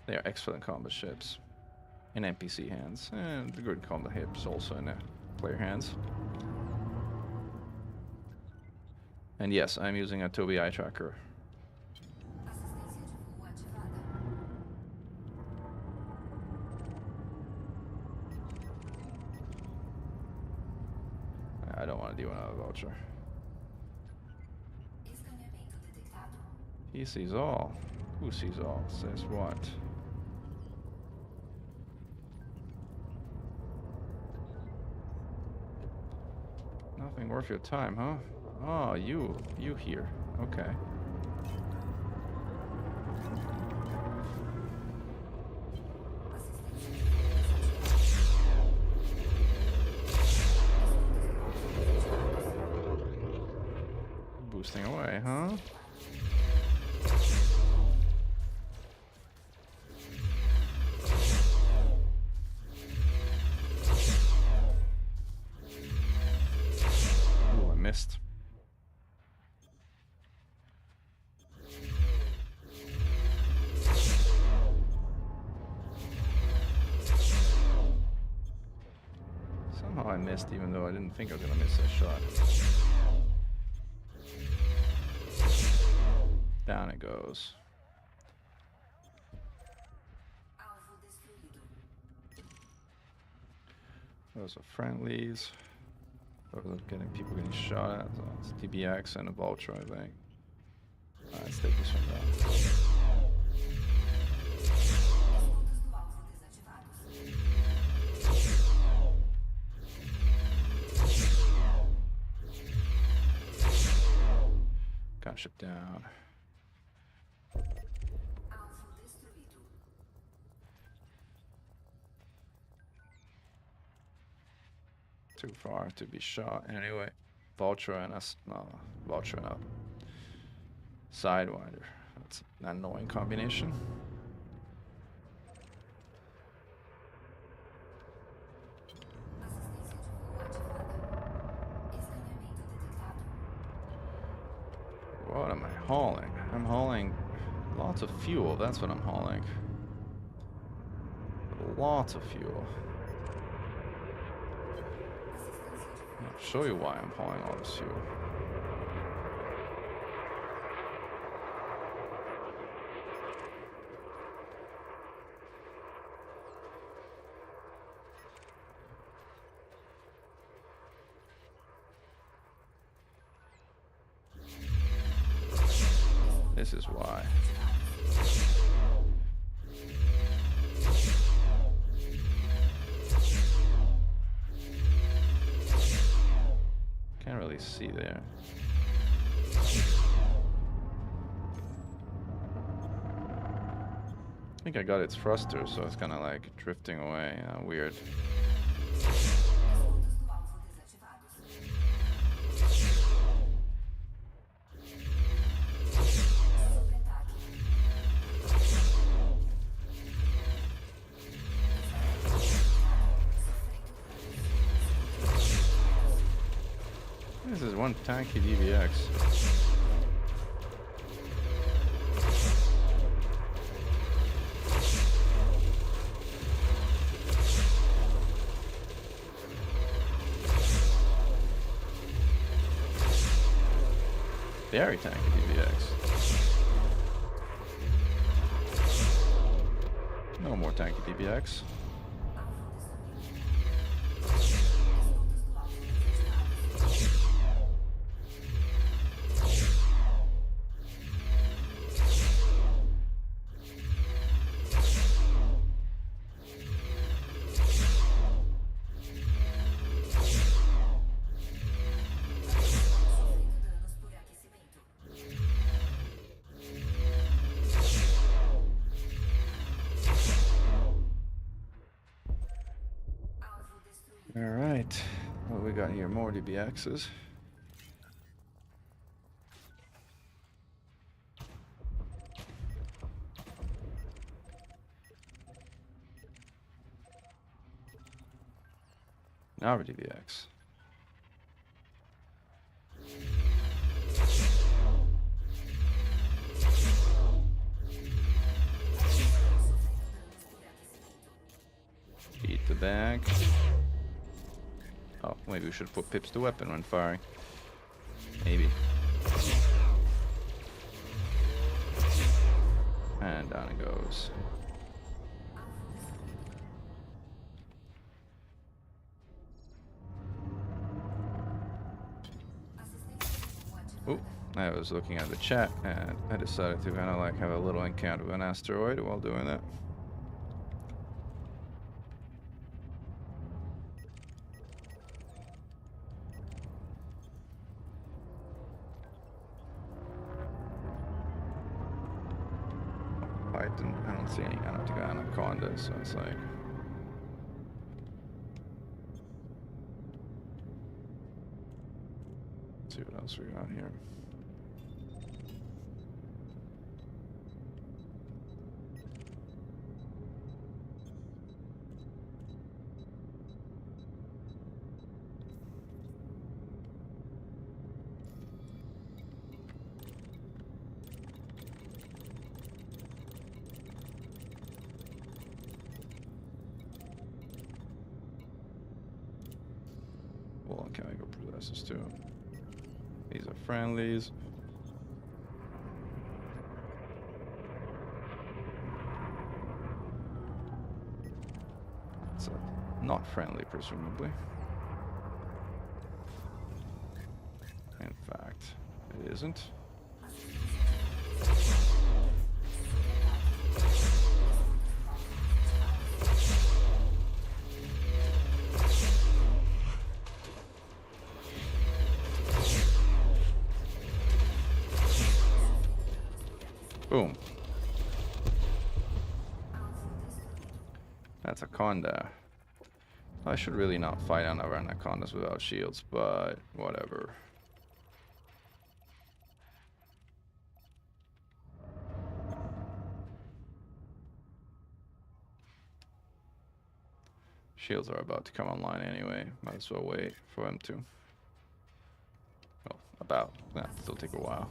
They are excellent combat ships in NPC hands, and good combat ships also in player hands. And yes, I'm using a Tobii eye tracker. I don't want to do another vulture. He sees all. Who sees all? Says what? Nothing worth your time, huh? Oh, you here. Okay. Boosting away, huh? Ooh, I missed. Somehow I missed, even though I didn't think I was gonna miss that shot. Down it goes. Those are friendlies. Those are people getting shot at. So it's TBX and a vulture, I think. Alright, let's take this one down. Gunship down. Too far to be shot anyway. Vulture and us. No, Vulture and a Sidewinder. That's an annoying combination. hauling? I'm hauling lots of fuel. That's what I'm hauling. Lots of fuel. I'll show you why I'm hauling all this fuel. This is why. Can't really see there. I think I got its thruster, so it's kind of like drifting away. Weird. This is one tanky DBX. Very tanky DBX. No more tanky DBX. Alright, what we got here? More DBXs. Now DBX. Beat the bag. Oh, maybe we should put pips to weapon when firing. Maybe. And down it goes. Oh, I was looking at the chat and I decided to kind of like have a little encounter with an asteroid while doing that. I don't see any anaconda, so it's like. Let's see what else we got here. Well, can I go possesses too? These are friendlies. It's not friendly, presumably. In fact, it isn't. Boom. That's a conda. I should really not fight another anacondas without shields, but whatever. Shields are about to come online anyway. Might as well wait for them to. Well, about. That'll still take a while.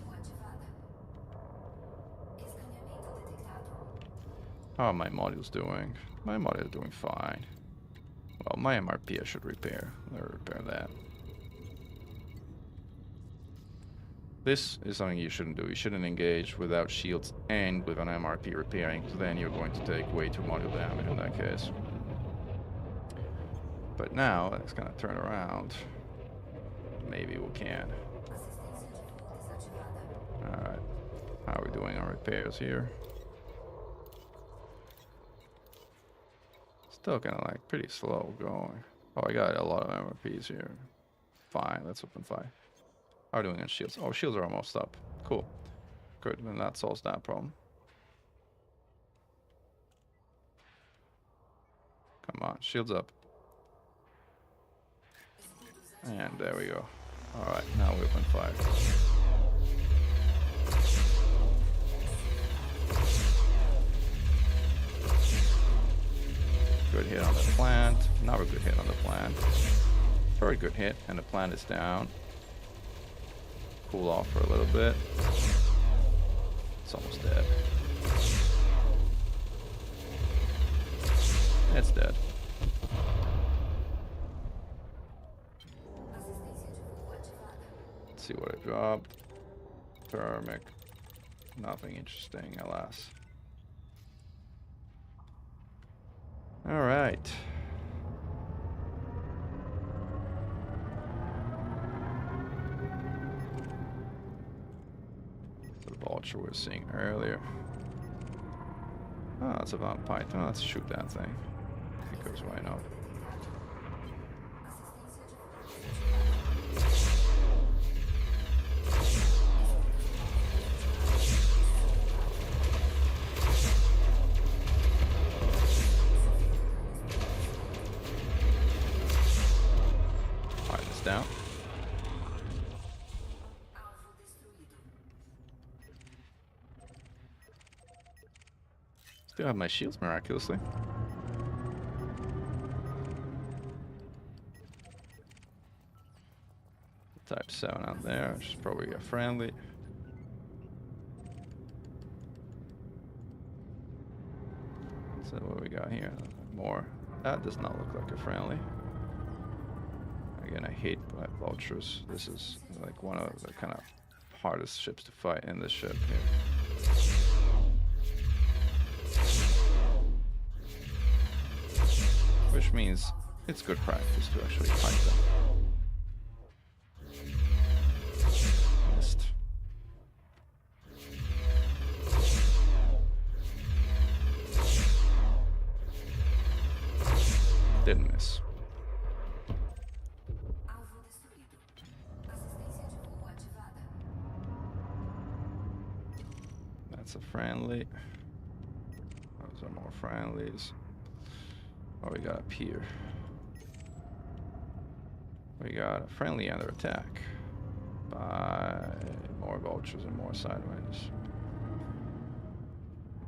How are my modules doing? My modules are doing fine. Well, my MRP I should repair. Let me repair that. This is something you shouldn't do. You shouldn't engage without shields and with an MRP repairing, because then you're going to take way too module damage in that case. But now, it's gonna turn around. Maybe we can. Alright. How are we doing on repairs here? Still kind of like pretty slow going. Oh, I got a lot of MRPs here. Fine, let's open fire. How are we doing on shields? Oh, shields are almost up. Cool. Good, then that solves that problem. Come on, shields up. And there we go. Alright, now we open fire. Good hit on the plant. Another good hit on the plant. Very good hit, and the plant is down. Cool off for a little bit. It's almost dead. It's dead. Let's see what I dropped. Thermic. Nothing interesting, alas. Alright. The vulture we were seeing earlier. Oh, it's a vampire. Oh, let's shoot that thing. Because why not? Down. Still have my shields miraculously. Type 7 out there, which is probably a friendly. So what we got here? More. That does not look like a friendly. Again, I hate vultures. This is like one of the kind of hardest ships to fight in this ship here. Which means it's good practice to actually fight them. Missed. Didn't miss. That's a friendly. Those are more friendlies. What we got up here? We got a friendly under attack by more vultures and more sidewinds.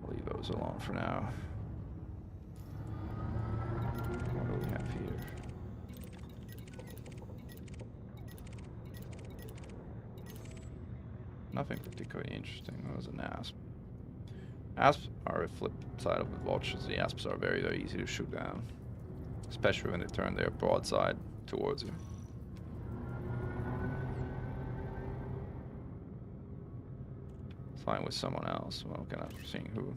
Leave those alone for now. What do we have here? Nothing particularly interesting. That was an asp. Asps are a flip side of the vultures. The asps are very, very easy to shoot down, especially when they turn their broadside towards you. Flying with someone else. Well, kind of seeing who.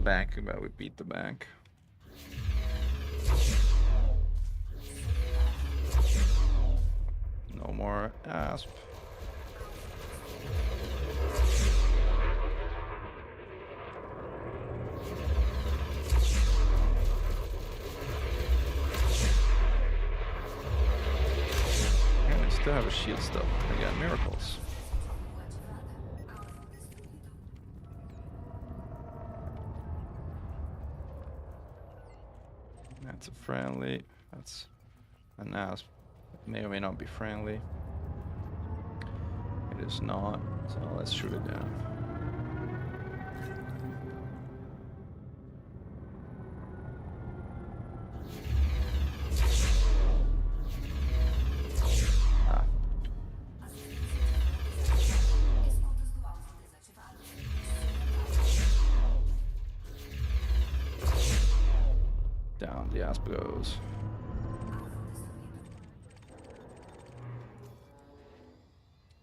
Bank, but we beat the bank. No more asp. And we still have a shield stuff. We got miracles. That's a friendly. That's an asp. It may or may not be friendly. It is not, so let's shoot it down. the asp goes.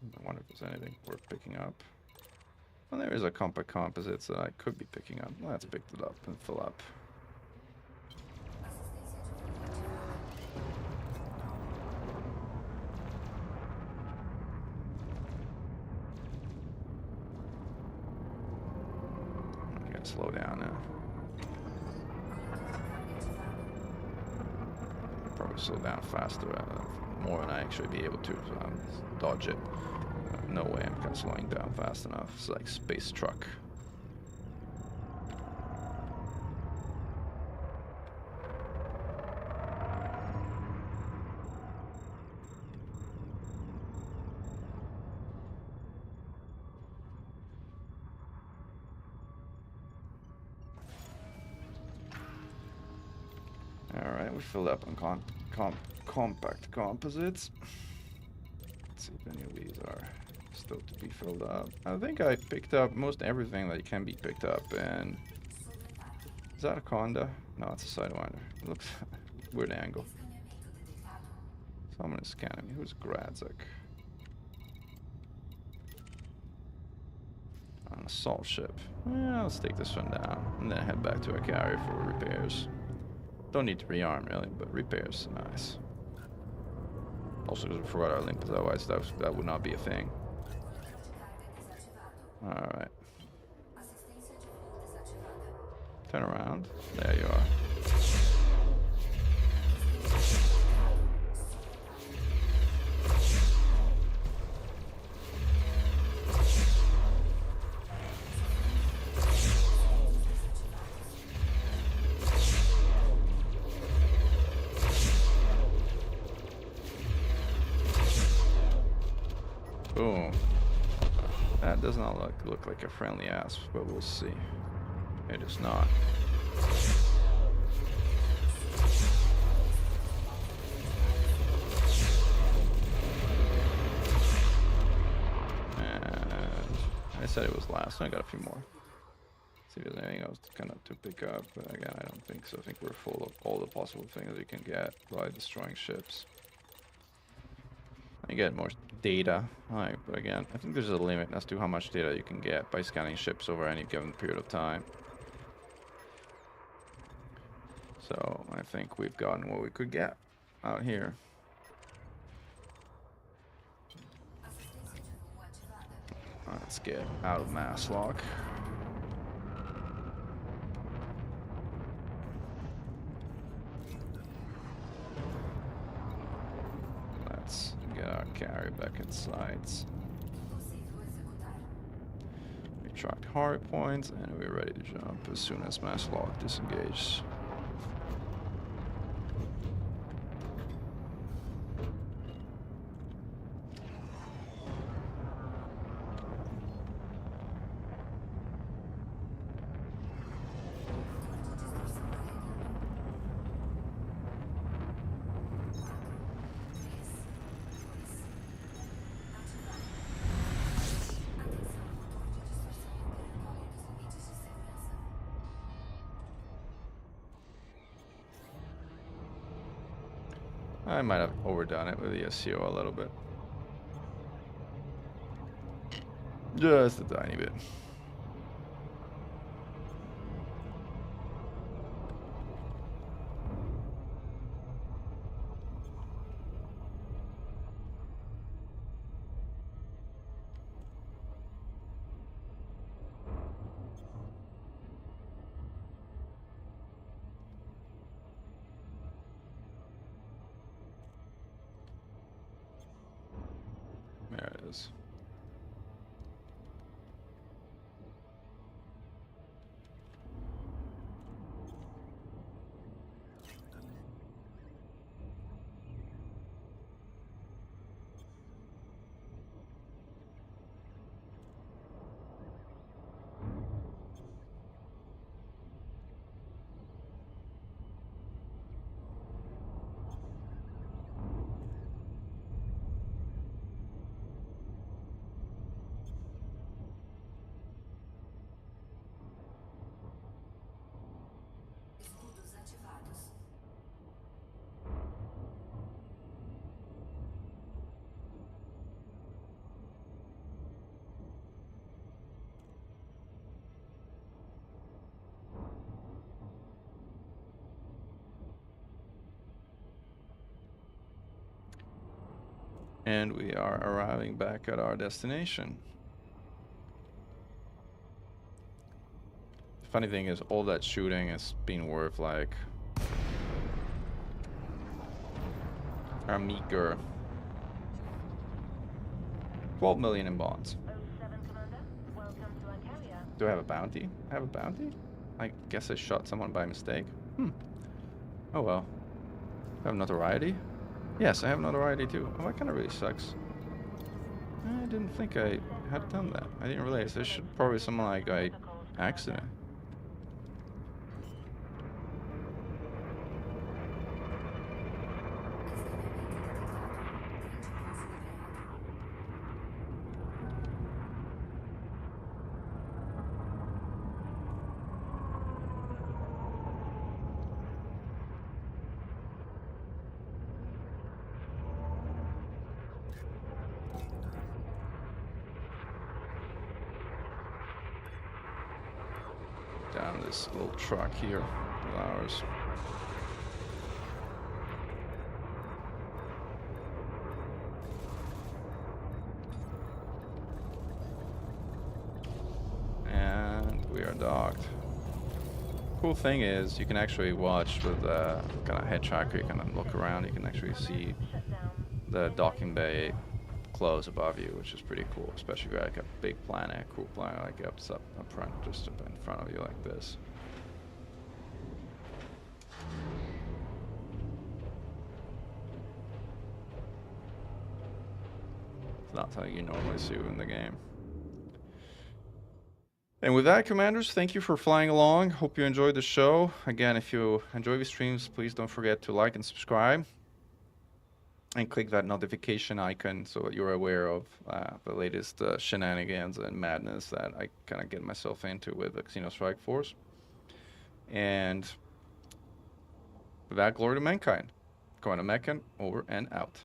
I wonder if there's anything worth picking up. Well, there is a compact composites that I could be picking up. Let's pick it up and fill up. I'm gonna slow down now. Probably slow down faster, more than I actually be able to, so I'll dodge it. No way I'm kind of slowing down fast enough. It's like space truck. Alright, we filled up on compact composites. Let's see if any of these are still to be filled up. I think I picked up most everything that can be picked up, and is that a Conda? No, it's a Sidewinder. It looks weird angle. So I'm gonna scan him. Who's Gradzak? An assault ship. Yeah, let's take this one down and then head back to a carrier for repairs. Don't need to rearm really, but repairs, nice. Also, because we forgot our Olympus, otherwise that would not be a thing. Alright. Turn around. There you are. Boom. That does not look like a friendly asp, but we'll see. It is not. And I said it was last. I got a few more. See if there's anything else to pick up, but again, I don't think so. I think we're full of all the possible things you can get by destroying ships. You get more data, but again, I think there's a limit as to how much data you can get by scanning ships over any given period of time. So I think we've gotten what we could get out here. Let's get out of mass lock. Let's get our carrier back in sights. Retract hard points, and we're ready to jump as soon as mass lock disengages. I might have overdone it with the SEO a little bit. Just a tiny bit. There it is. And we are arriving back at our destination. Funny thing is, all that shooting has been worth like a meager 12 million in bonds. Do I have a bounty? I have a bounty? I guess I shot someone by mistake. Oh well. I have notoriety? Yes, I have notoriety too. Oh, that kind of really sucks. I didn't think I had done that. I didn't realize. There should probably something like I accident. Down this little truck here of ours. And we are docked. Cool thing is you can actually watch with the kind of head tracker. You can look around. You can actually see the docking bay close above you, which is pretty cool, especially if you got like a big planet, cool planet like up front, just up in front of you like this. It's not something you normally see in the game. And with that, Commanders, thank you for flying along. Hope you enjoyed the show. Again, if you enjoy these streams, please don't forget to like and subscribe. And click that notification icon so that you're aware of the latest shenanigans and madness that I kind of get myself into with the Xeno Strike Force. And with that, glory to mankind. Going to Meccan, over and out.